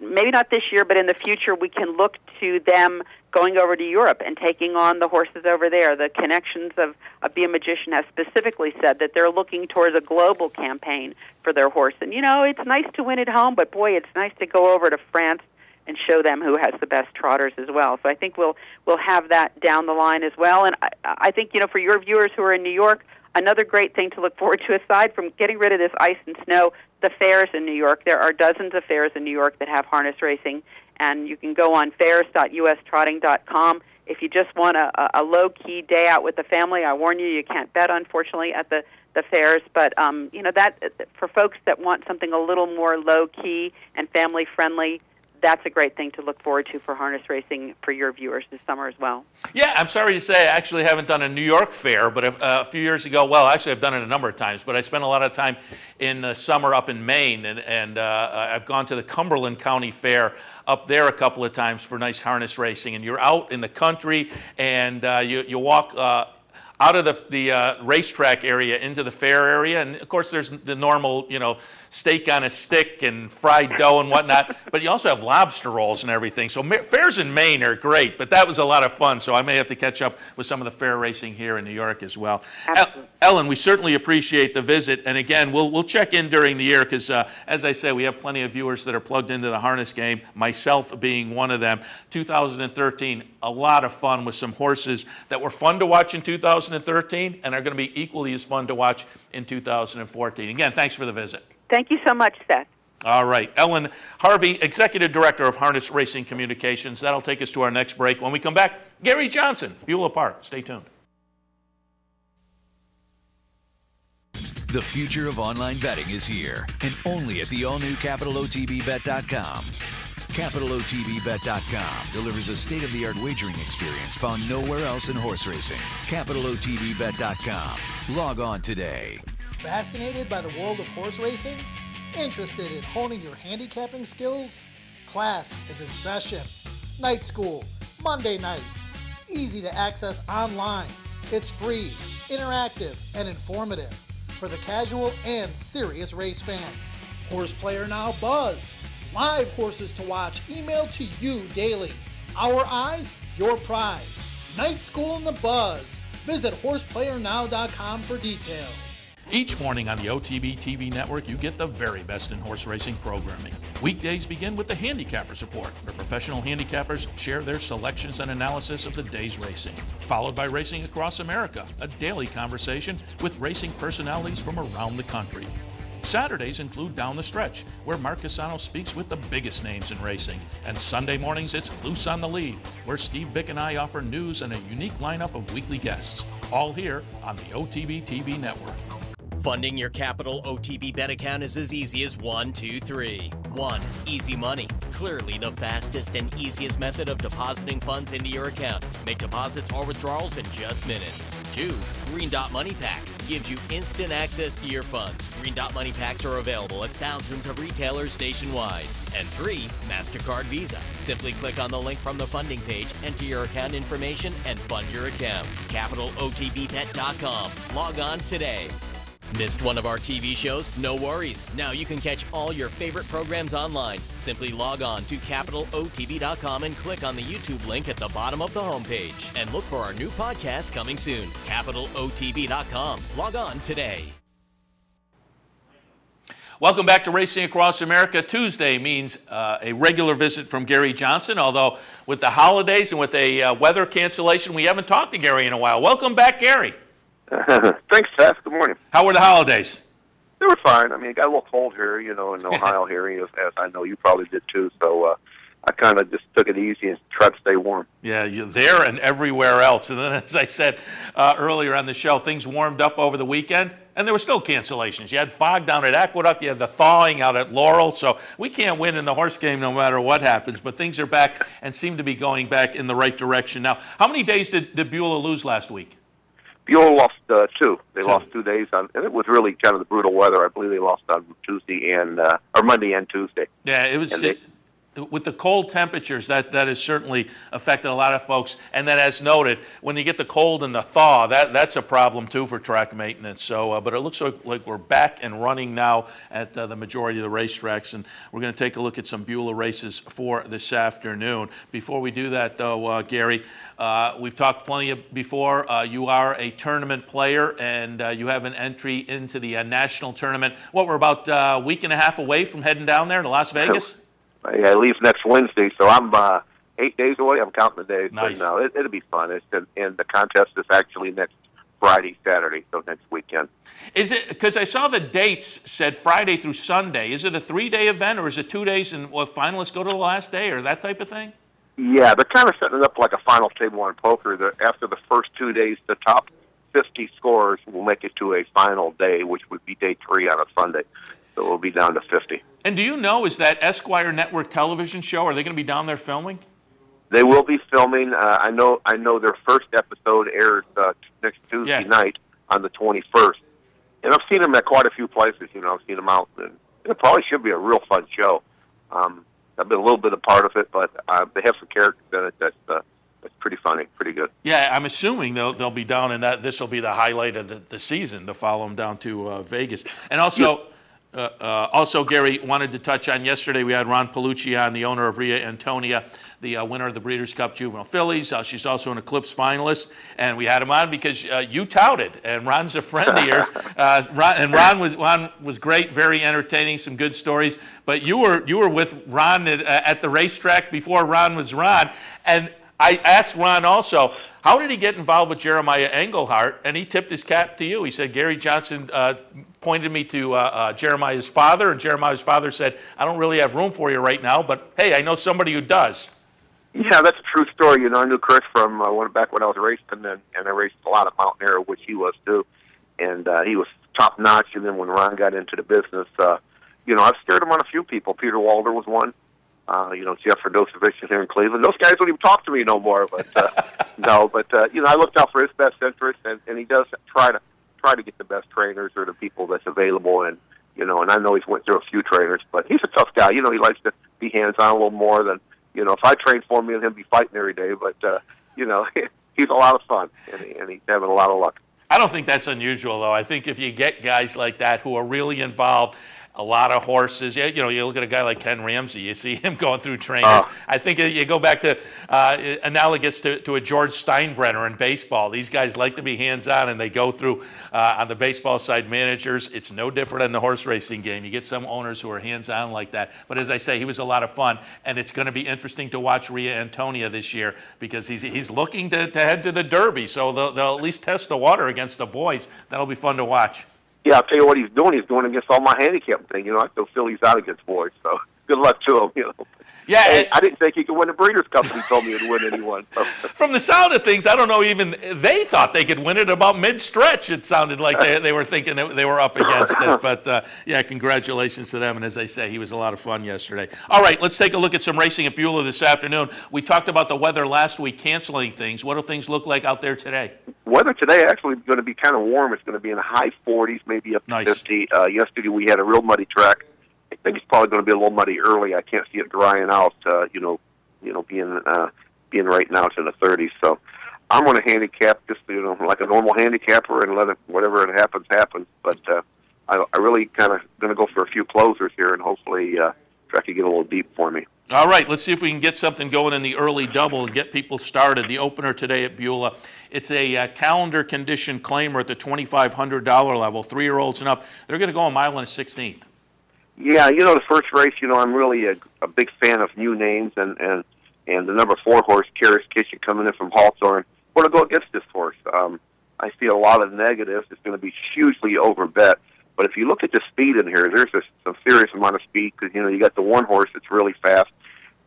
maybe not this year, but in the future, we can look to them going over to Europe and taking on the horses over there. The connections of Be a Magician has specifically said that they're looking towards a global campaign for their horse. And, it's nice to win at home, but boy, it's nice to go over to France show them who has the best trotters as well. So I think we'll have that down the line as well. And I think, for your viewers who are in New York, another great thing to look forward to, aside from getting rid of this ice and snow, the fairs in New York. There are dozens of fairs in New York that have harness racing, and you can go on fairs.ustrotting.com. If you just want a low-key day out with the family, I warn you, you can't bet, unfortunately, at the fairs. But, that for folks that want something a little more low-key and family-friendly, that's a great thing to look forward to for harness racing for your viewers this summer as well. Yeah, I'm sorry to say I actually haven't done a New York fair, but a few years ago, well, actually I've done it a number of times, but I spent a lot of time in the summer up in Maine, and I've gone to the Cumberland County Fair up there a couple of times for nice harness racing, and you're out in the country, and you walk out of the racetrack area into the fair area, and of course there's the normal, steak on a stick and fried dough and whatnot, but you also have lobster rolls and everything. So fairs in Maine are great, but that was a lot of fun, so I may have to catch up with some of the fair racing here in New York as well. Ellen, we certainly appreciate the visit, and again, we'll check in during the year because, as I said, we have plenty of viewers that are plugged into the harness game, myself being one of them. 2013, a lot of fun with some horses that were fun to watch in 2013 and are going to be equally as fun to watch in 2014. Again, thanks for the visit. Thank you so much, Seth. All right. Ellen Harvey, Executive Director of Harness Racing Communications. That'll take us to our next break. When we come back, Gary Johnson, Beulah Park. Stay tuned. The future of online betting is here, and only at the all-new CapitalOTBBet.com. CapitalOTBBet.com delivers a state-of-the-art wagering experience found nowhere else in horse racing. CapitalOTBBet.com. Log on today. Fascinated by the world of horse racing? Interested in honing your handicapping skills? Class is in session. Night school, Monday nights. Easy to access online. It's free, interactive, and informative for the casual and serious race fan. Horse Player Now Buzz. Live horses to watch emailed to you daily. Our eyes, your prize. Night School in the Buzz. Visit horseplayernow.com for details. Each morning on the OTB TV network, you get the very best in horse racing programming. Weekdays begin with the Handicappers Report, where professional handicappers share their selections and analysis of the day's racing. Followed by Racing Across America, a daily conversation with racing personalities from around the country. Saturdays include Down the Stretch, where Mark Casano speaks with the biggest names in racing. And Sunday mornings, it's Loose on the Lead, where Steve Bick and I offer news and a unique lineup of weekly guests. All here on the OTB TV network. Funding your Capital OTB Bet account is as easy as 1, 2, 3. 1. Easy Money. Clearly the fastest and easiest method of depositing funds into your account. Make deposits or withdrawals in just minutes. 2. Green Dot Money Pack. Gives you instant access to your funds. Green Dot Money Packs are available at thousands of retailers nationwide. And 3. MasterCard Visa. Simply click on the link from the funding page, enter your account information, and fund your account. CapitalOTBBet.com. Log on today. Missed one of our TV shows? No worries. Now you can catch all your favorite programs online. Simply log on to CapitalOTB.com and click on the YouTube link at the bottom of the homepage. And look for our new podcast coming soon. CapitalOTB.com. Log on today. Welcome back to Racing Across America. Tuesday means a regular visit from Gary Johnson, although with the holidays and with a weather cancellation, we haven't talked to Gary in a while. Welcome back, Gary. Thanks, Seth. Good morning. How were the holidays? They were fine. I mean, it got a little cold here, in Ohio here, as I know you probably did too. So I kind of just took it easy and tried to stay warm. Yeah, you're there and everywhere else. And then, as I said earlier on the show, things warmed up over the weekend, and there were still cancellations. You had fog down at Aqueduct. You had the thawing out at Laurel. So we can't win in the horse game no matter what happens. But things are back and seem to be going back in the right direction. Now, how many days did Beulah lose last week? Beulah lost 2. They lost 2 days, and it was really kind of the brutal weather. I believe they lost on Tuesday or Monday and Tuesday. Yeah, it was. With the cold temperatures, that has certainly affected a lot of folks. And then, as noted, when you get the cold and the thaw, that's a problem too for track maintenance. So, but it looks like we're back and running now at the majority of the racetracks, and we're going to take a look at some Beulah races for this afternoon. Before we do that, though, Gary, we've talked plenty before. You are a tournament player, and you have an entry into the national tournament. We're about a week and a half away from heading down there to Las Vegas? I leave next Wednesday, so I'm 8 days away. I'm counting the days. Nice. But no, it'll be fun. And the contest is actually next Friday, Saturday, so next weekend. Is it, because I saw the dates said Friday through Sunday, is it a 3-day event, or is it 2 days and finalists go to the last day, or that type of thing? Yeah, they're kind of setting it up like a final table on poker. After the first 2 days, the top 50 scorers will make it to a final day, which would be day 3 on a Sunday. So we'll be down to 50. And do you know, is that Esquire Network television show, are they going to be down there filming? They will be filming. I know their first episode airs next Tuesday night on the 21st. And I've seen them at quite a few places. I've seen them out. And it probably should be a real fun show. I've been a little bit a part of it, but they have some characters in it that's pretty funny, pretty good. Yeah, I'm assuming they'll be down in that. This will be the highlight of the season to follow them down to Vegas. And also, Gary, wanted to touch on yesterday, we had Ron Palucci on, the owner of Ria Antonia, the winner of the Breeders' Cup Juvenile Fillies. She's also an Eclipse finalist, and we had him on because you touted, and Ron's a friend of yours. Ron was great, very entertaining, some good stories. But you were with Ron at the racetrack before Ron was Ron, and I asked Ron also, how did he get involved with Jeremiah Engelhart? And he tipped his cap to you. He said, Gary Johnson pointed me to Jeremiah's father, and Jeremiah's father said, I don't really have room for you right now, but hey, I know somebody who does. Yeah, that's a true story. I knew Chris from back when I was racing, and I raced a lot of Mountain Air, which he was too. And he was top notch. And then when Ron got into the business, I've steered him on a few people. Peter Walder was one. Jeff Ferdosevich here in Cleveland. Those guys don't even talk to me no more. But I looked out for his best interest, and he does try to get the best trainers or the people that's available. And and I know he's went through a few trainers, but he's a tough guy. He likes to be hands on a little more than if I trained for me and him be fighting every day. But he's a lot of fun, and he's having a lot of luck. I don't think that's unusual, though. I think if you get guys like that who are really involved, a lot of horses. You look at a guy like Ken Ramsey. You see him going through trainers. I think you go back to analogous to a George Steinbrenner in baseball. These guys like to be hands-on, and they go through on the baseball side managers. It's no different in the horse racing game. You get some owners who are hands-on like that. But as I say, he was a lot of fun, and it's going to be interesting to watch Ria Antonia this year because he's looking to head to the Derby. So they'll at least test the water against the boys. That'll be fun to watch. Yeah, I'll tell you what he's doing. He's going against all my handicap thing. I still feel he's out against boys, so good luck to him. Yeah, hey, I didn't think he could win the Breeders' Cup, and he told me he'd win anyone. So. From the sound of things, I don't know, even they thought they could win it about mid-stretch. It sounded like they were thinking that they were up against it. But, congratulations to them. And as I say, he was a lot of fun yesterday. All right, let's take a look at some racing at Beulah this afternoon. We talked about the weather last week, canceling things. What do things look like out there today? Weather today actually is going to be kind of warm. It's going to be in the high 40s, maybe up to 50. Yesterday we had a real muddy track. I think it's probably going to be a little muddy early. I can't see it drying out, being right now to the 30s. So I'm going to handicap just, like a normal handicapper and let it, whatever it happens. But I really kind of going to go for a few closers here and hopefully try to get a little deep for me. All right, let's see if we can get something going in the early double and get people started. The opener today at Beulah, it's a calendar condition claimer at the $2,500 level, 3-year-olds and up. They're going to go a mile and a 16th. Yeah, the first race, I'm really a big fan of new names, and the number 4 horse, Karis Kitchen, coming in from Hawthorne. I'm going to go against this horse. I see a lot of negatives. It's going to be hugely overbet. But if you look at the speed in here, there's some serious amount of speed because, you got the 1 horse that's really fast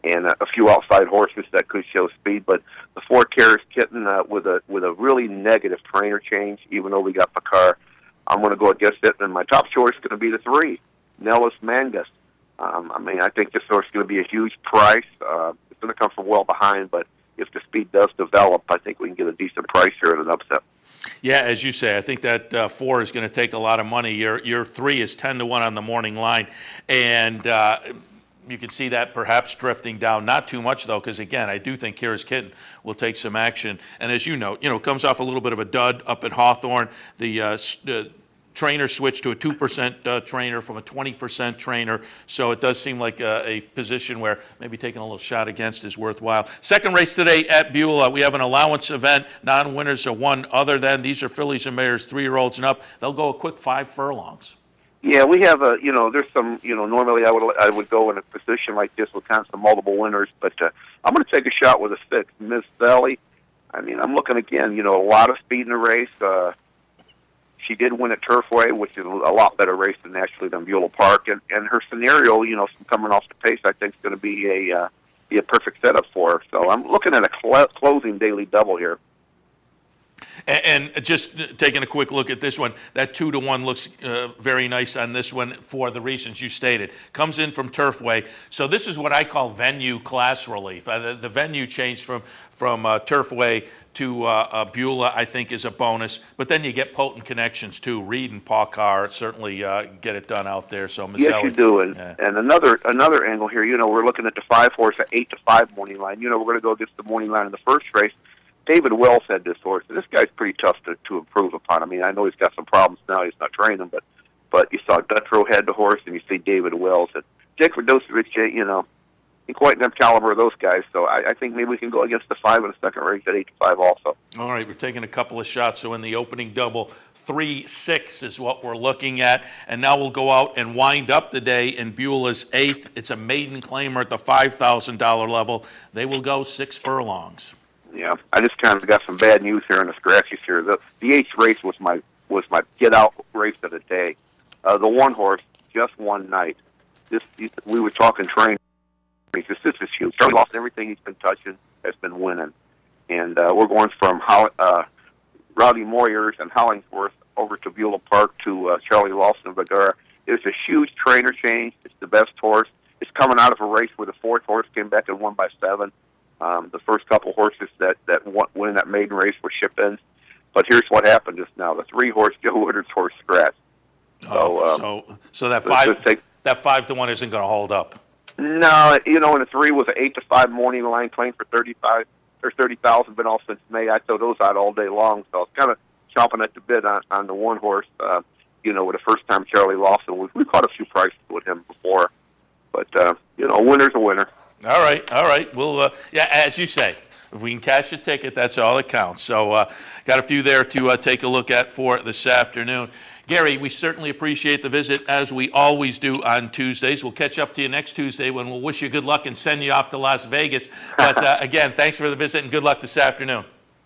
and a few outside horses that could show speed. But the 4 Karis Kitten with a really negative trainer change, even though we got Pakar, I'm going to go against it. And my top choice is going to be the 3. Nellis Mangus. I think this horse is going to be a huge price. It's going to come from well behind, but if the speed does develop, I think we can get a decent price here at an upset. Yeah, as you say, I think that 4 is going to take a lot of money. Your 3 is 10-1 on the morning line, and you can see that perhaps drifting down. Not too much, though, because, again, I do think Karis Kitten will take some action. And as you know, comes off a little bit of a dud up at Hawthorne. The trainer switched to a 2% trainer from a 20% trainer, so it does seem like a position where maybe taking a little shot against is worthwhile. Second race today at Beulah, we have an allowance event. Non-winners are 1 other than. These are fillies and mares, 3-year-olds and up. They'll go a quick 5 furlongs. Yeah, we have there's some, normally I would go in a position like this with kind of some multiple winners, but I'm going to take a shot with a 6, Miss Valley. I mean, I'm looking again, a lot of speed in the race. She did win at Turfway, which is a lot better race than Beulah Park, and her scenario, from coming off the pace, I think is going to be a perfect setup for her. So I'm looking at a closing daily double here. And just taking a quick look at this one, that 2-1 looks very nice on this one for the reasons you stated. Comes in from Turfway. So this is what I call venue class relief. The venue change from Turfway to Beulah, I think, is a bonus. But then you get potent connections, too. Reed and Paul Carr certainly get it done out there. So yes, you do. And another angle here, we're looking at the 5-horse at 8-5 morning line. We're going to go against the morning line in the first race. David Wells had this horse. This guy's pretty tough to improve upon. I mean, I know he's got some problems now. He's not training, but you saw Dutrow had the horse, and you see David Wells. And Jake Radosevich, he's quite an caliber of those guys. So I think maybe we can go against the 5 in the second race at 8-5 also. All right, we're taking a couple of shots. So in the opening double, 3-6 is what we're looking at. And now we'll go out and wind up the day in Beulah's 8th. It's a maiden claimer at the $5,000 level. They will go 6 furlongs. Yeah, I just kind of got some bad news here in the scratches here. The 8th race was my get out race of the day. The 1-horse, just one night. We were talking training. This is huge. Charlie lost everything he's been touching, has been winning, and we're going from Rowdy Moyers and Hollingsworth over to Beulah Park to Charlie Lawson and Vergara. It's a huge trainer change. It's the best horse. It's coming out of a race where the 4th horse came back and won by 7. The first couple horses that win that maiden race were ship-ins. But here's what happened just now. The 3-horse Joe Woodard's horse scratched. So that 5-1 isn't going to hold up. No, and the 3 was an 8-5 morning line playing for 35 or 30,000, been all since May. I throw those out all day long. So I was kind of chomping at the bit on the 1-horse, with the first time Charlie Lawson. We caught a few prices with him before. But, a winner's a winner. All right. Well, as you say, if we can cash a ticket, that's all that counts. So got a few there to take a look at for this afternoon. Gary, we certainly appreciate the visit, as we always do on Tuesdays. We'll catch up to you next Tuesday when we'll wish you good luck and send you off to Las Vegas. But again, thanks for the visit and good luck this afternoon.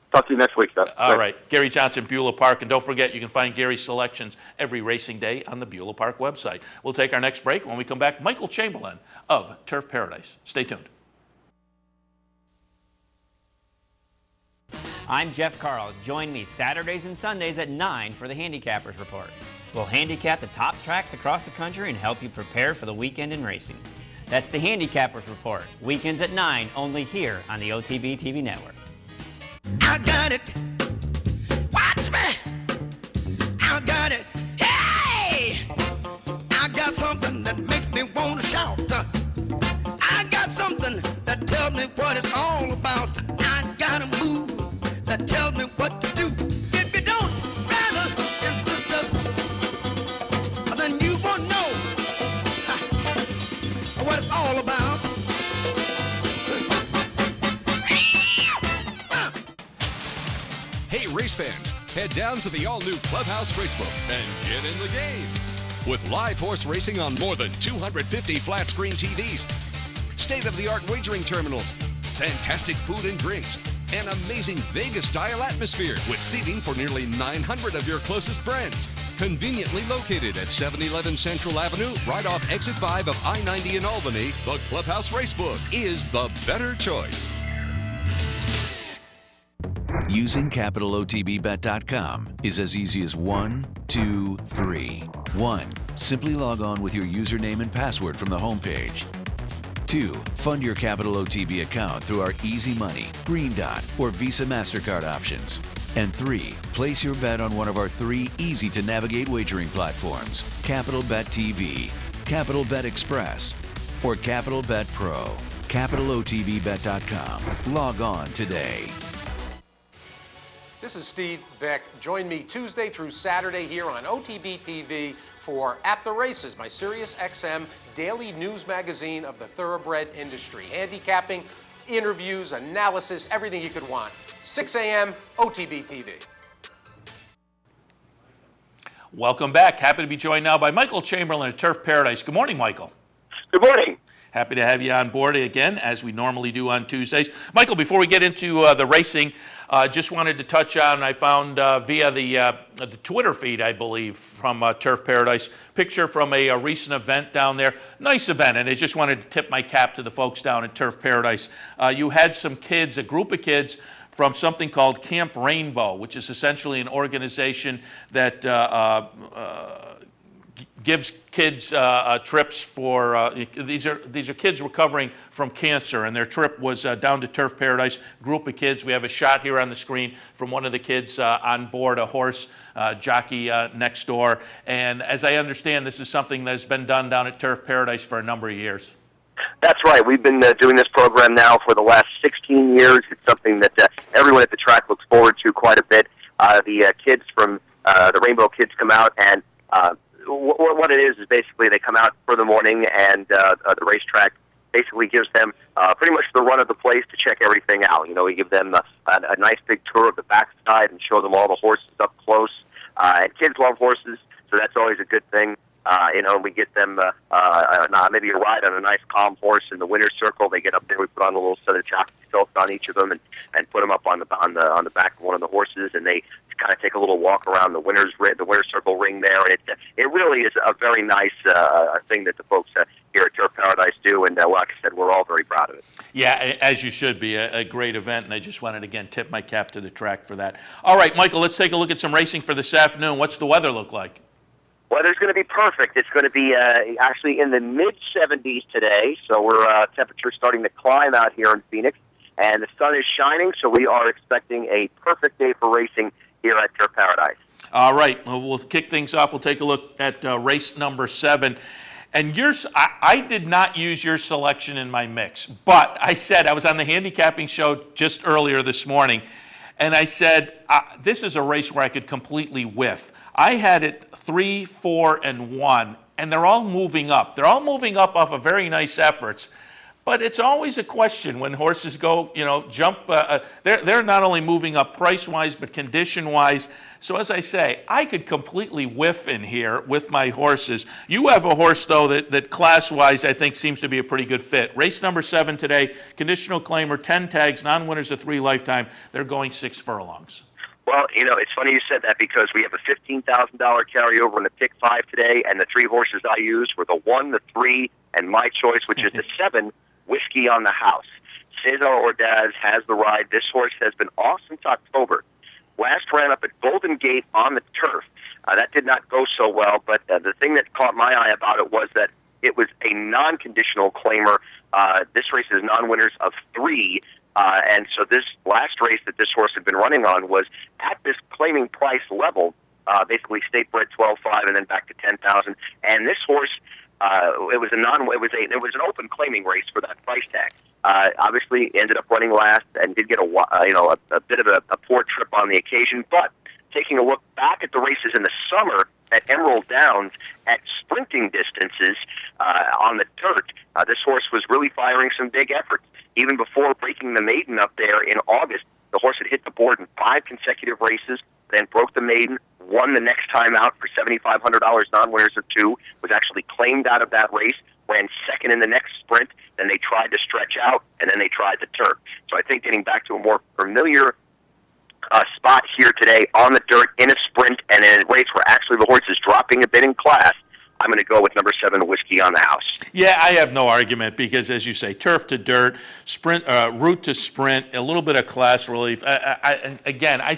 Talk to you next week, Seth. All right. Gary Johnson, Beulah Park. And don't forget, you can find Gary's selections every racing day on the Beulah Park website. We'll take our next break. When we come back, Michael Chamberlain of Turf Paradise. Stay tuned. I'm Jeff Carl. Join me Saturdays and Sundays at 9 for the Handicappers Report. We'll handicap the top tracks across the country and help you prepare for the weekend in racing. That's the Handicappers Report. Weekends at 9, only here on the OTB TV network. I got it. Watch me. I got it. Hey! I got something that makes me want to shout. I got something that tells me what it's all about. I got a move that tells me what to do. If you don't, brothers and sisters, then you won't know what it's all about. Hey, race fans, head down to the all-new Clubhouse Racebook and get in the game. With live horse racing on more than 250 flat-screen TVs, state-of-the-art wagering terminals, fantastic food and drinks, an amazing Vegas-style atmosphere with seating for nearly 900 of your closest friends. Conveniently located at 711 Central Avenue, right off Exit 5 of I-90 in Albany, the Clubhouse Racebook is the better choice. Using CapitalOTBBet.com is as easy as 1, 2, 3. 1. Simply log on with your username and password from the homepage. 2. Fund your Capital OTB account through our Easy Money, Green Dot, or Visa MasterCard options. And 3. Place your bet on one of our 3 easy-to-navigate wagering platforms, Capital Bet TV, Capital Bet Express, or Capital Bet Pro. CapitalOTBBet.com. Log on today. This is Steve Beck. Join me Tuesday through Saturday here on OTB TV for At the Races, my Sirius XM daily news magazine of the thoroughbred industry. Handicapping, interviews, analysis, everything you could want. 6 a.m. OTB TV. Welcome back. Happy to be joined now by Michael Chamberlain at Turf Paradise. Good morning, Michael. Good morning. Happy to have you on board again, as we normally do on Tuesdays. Michael, before we get into the racing, just wanted to touch on, I found via the Twitter feed, I believe, from Turf Paradise, picture from a recent event down there. Nice event, and I just wanted to tip my cap to the folks down at Turf Paradise. You had some kids, a group of kids, from something called Camp Rainbow, which is essentially an organization that gives kids trips for, these are kids recovering from cancer, and their trip was down to Turf Paradise, group of kids. We have a shot here on the screen from one of the kids on board a horse jockey next door. And as I understand, this is something that has been done down at Turf Paradise for a number of years. That's right. We've been doing this program now for the last 16 years. It's something that everyone at the track looks forward to quite a bit. The kids from the Rainbow Kids come out, and what it is basically they come out for the morning, and the racetrack basically gives them pretty much the run of the place to check everything out. You know, we give them a nice big tour of the backside and show them all the horses up close. And kids love horses, so that's always a good thing. You know, we get them maybe a ride on a nice calm horse in the winner's circle. They get up there, we put on a little set of jockey stilts on each of them, and put them up on the back of one of the horses, and they kind of take a little walk around the winner's circle ring there. And it really is a very nice thing that the folks here at Turf Paradise do, and like I said, we're all very proud of it. Yeah, as you should be, a great event, and I just wanted to again tip my cap to the track for that. All right, Michael, let's take a look at some racing for this afternoon. What's the weather look like? Weather's going to be perfect. It's going to be actually in the mid-70s today, so we're temperatures starting to climb out here in Phoenix, and the sun is shining, so we are expecting a perfect day for racing here at Turf Paradise. All right, well, we'll kick things off. We'll take a look at race number 7. And I did not use your selection in my mix, but I said, I was on the handicapping show just earlier this morning, and I said, this is a race where I could completely whiff. I had it 3, 4, and 1, and they're all moving up. They're all moving up off of very nice efforts. But it's always a question when horses go, jump. They're not only moving up price-wise, but condition-wise. So as I say, I could completely whiff in here with my horses. You have a horse, though, that class-wise I think seems to be a pretty good fit. Race number 7 today, conditional claimer, 10 tags, non-winners of 3 lifetime. They're going 6 furlongs. Well, it's funny you said that because we have a $15,000 carryover in the pick 5 today, and the 3 horses I used were the 1, the 3, and my choice, which is the 7, Whiskey on the House. Cesar Ordaz has the ride. This horse has been off since October. Last ran up at Golden Gate on the turf. That did not go so well, but the thing that caught my eye about it was that it was a non-conditional claimer. This race is non-winners of 3. And so this last race that this horse had been running on was at this claiming price level, basically state bred 12.5 and then back to 10,000. And this horse, it was an open claiming race for that price tag. Obviously ended up running last and did get a bit of a poor trip on the occasion. But taking a look back at the races in the summer at Emerald Downs at sprinting distances on the dirt, this horse was really firing some big efforts. Even before breaking the maiden up there in August, the horse had hit the board in 5 consecutive races, then broke the maiden, won the next time out for $7,500 non-winners of 2, was actually claimed out of that race, ran second in the next sprint, then they tried to stretch out, and then they tried the turf. So I think getting back to a more familiar spot here today on the dirt in a sprint and in a race where actually the horse is dropping a bit in class, I'm going to go with number 7, Whiskey on the House. Yeah, I have no argument because, as you say, turf to dirt, sprint, route to sprint, a little bit of class relief. I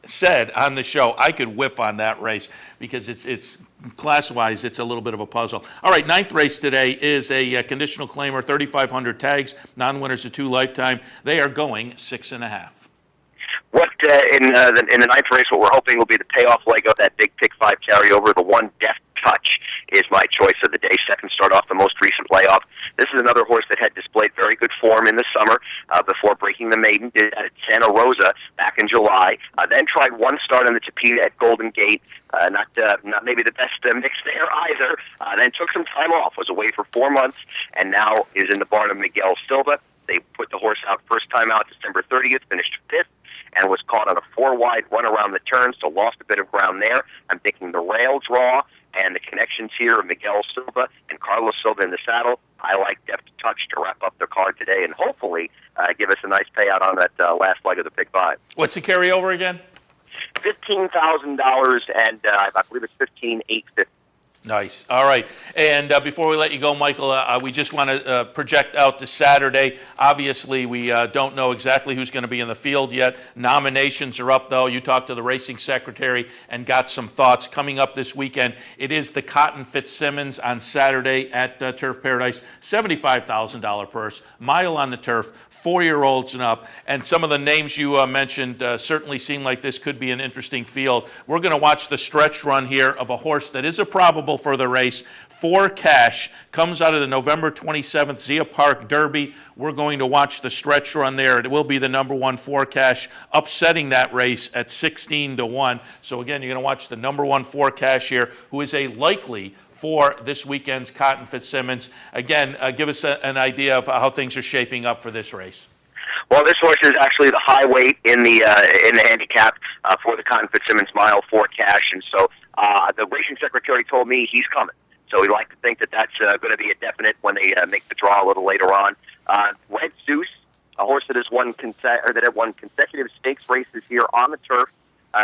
said on the show I could whiff on that race because it's class-wise, it's a little bit of a puzzle. All right, 9th race today is a conditional claimer, 3,500 tags, non-winners of 2 lifetime. They are going 6.5. What in the 9th race, what we're hoping will be the payoff leg of that big pick 5 carryover, the 1 Deft Touch is my choice of the day. Second start off the most recent layoff. This is another horse that had displayed very good form in the summer before breaking the maiden. Did at Santa Rosa back in July. Then tried 1 start on the Tapeta at Golden Gate. Not maybe the best mix there either. Then took some time off. Was away for 4 months, and now is in the barn of Miguel Silva. They put the horse out first time out December 30th, finished 5th. and was caught on a 4-wide run around the turn, so lost a bit of ground there. I'm thinking the rail draw and the connections here of Miguel Silva and Carlos Silva in the saddle, I like Deft Touch to wrap up their card today and hopefully give us a nice payout on that last leg of the pick 5. What's the carryover again? $15,000, and I believe it's $15,850. Nice. All right. And before we let you go, Michael, we just want to project out to Saturday. Obviously, we don't know exactly who's going to be in the field yet. Nominations are up, though. You talked to the racing secretary and got some thoughts. Coming up this weekend, it is the Cotton Fitzsimmons on Saturday at Turf Paradise. $75,000 purse, mile on the turf, 4-year-olds and up. And some of the names you mentioned certainly seem like this could be an interesting field. We're going to watch the stretch run here of a horse that is a probable for the race. 4 Cash comes out of the November 27th Zia Park Derby. We're going to watch the stretch run there. It will be the number 1 4 Cash, upsetting that race at 16-1. So again, you're going to watch the number 1 4 Cash here, who is a likely for this weekend's Cotton Fitzsimmons. Again, give us an idea of how things are shaping up for this race. Well, this horse is actually the high weight in the handicap for the Cotton Fitzsimmons Mile 4 Cash, and so the racing secretary told me he's coming. So we like to think that that's going to be a definite when they make the draw a little later on. Red Zeus, a horse that has won consecutive stakes races here on the turf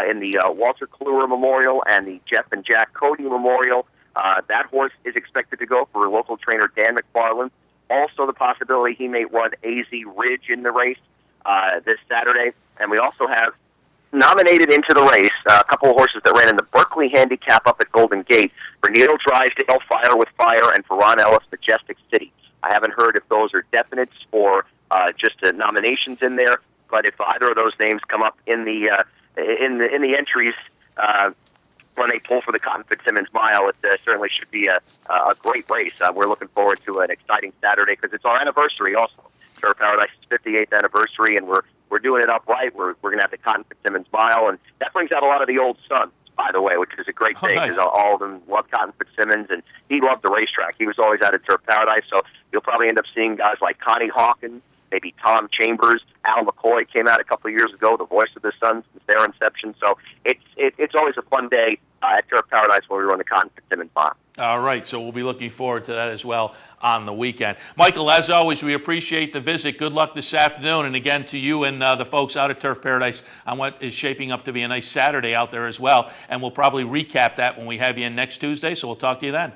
in the Walter Kluwer Memorial and the Jeff and Jack Cody Memorial. That horse is expected to go for local trainer Dan McFarland. Also, the possibility he may run AZ Ridge in the race this Saturday. And we also have nominated into the race a couple of horses that ran in the Berkeley Handicap up at Golden Gate for Neil Drysdale, Fire with Fire, and for Ron Ellis, Majestic City. I haven't heard if those are definites or just nominations in there, but if either of those names come up in the entries when they pull for the Cotton Fitzsimmons Mile, it certainly should be a great race. We're looking forward to an exciting Saturday because it's our anniversary also. Turf Paradise's 58th anniversary, and we're doing it up right. We're going to have the Cotton Fitzsimmons Mile, and that brings out a lot of the old sons, by the way, which is a great thing because all of them love Cotton Fitzsimmons, and he loved the racetrack. He was always out at Turf Paradise, so you'll probably end up seeing guys like Connie Hawkins, maybe Tom Chambers. Al McCoy came out a couple of years ago, the voice of the Suns since their inception. So it's always a fun day at Turf Paradise when we run the Cotton Fitzsimmons Mile. All right, so we'll be looking forward to that as well on the weekend. Michael, as always, we appreciate the visit. Good luck this afternoon, and again to you and the folks out at Turf Paradise on what is shaping up to be a nice Saturday out there as well. And we'll probably recap that when we have you in next Tuesday, so we'll talk to you then.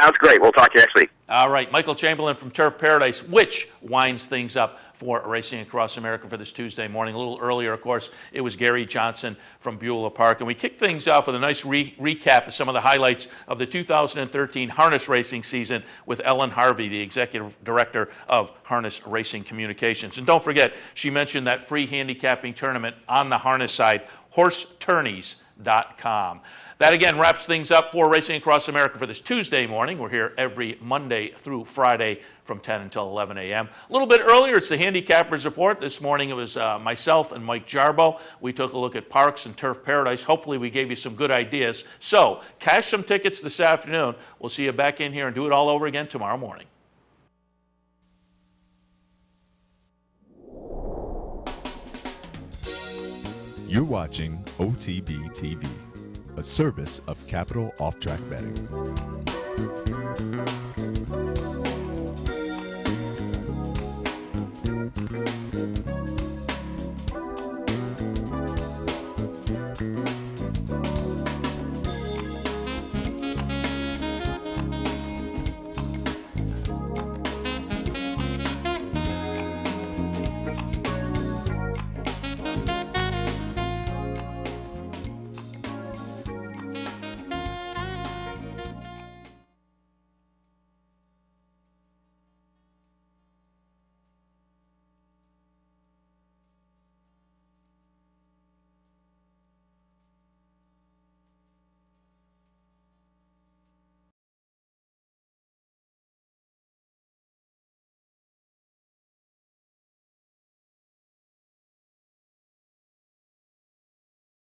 Sounds great. We'll talk to you next week. All right, Michael Chamberlain from Turf Paradise, which winds things up for Racing Across America for this Tuesday morning. A little earlier, of course, it was Gary Johnson from Beulah Park. And we kick things off with a nice recap of some of the highlights of the 2013 harness racing season with Ellen Harvey, the Executive Director of Harness Racing Communications. And don't forget, she mentioned that free handicapping tournament on the harness side, horsetourneys.com. That, again, wraps things up for Racing Across America for this Tuesday morning. We're here every Monday through Friday from 10 until 11 a.m. A little bit earlier, it's the Handicappers Report. This morning it was myself and Mike Jarbo. We took a look at Parks and Turf Paradise. Hopefully we gave you some good ideas. So cash some tickets this afternoon. We'll see you back in here and do it all over again tomorrow morning. You're watching OTB TV, a service of Capital Off-Track Betting.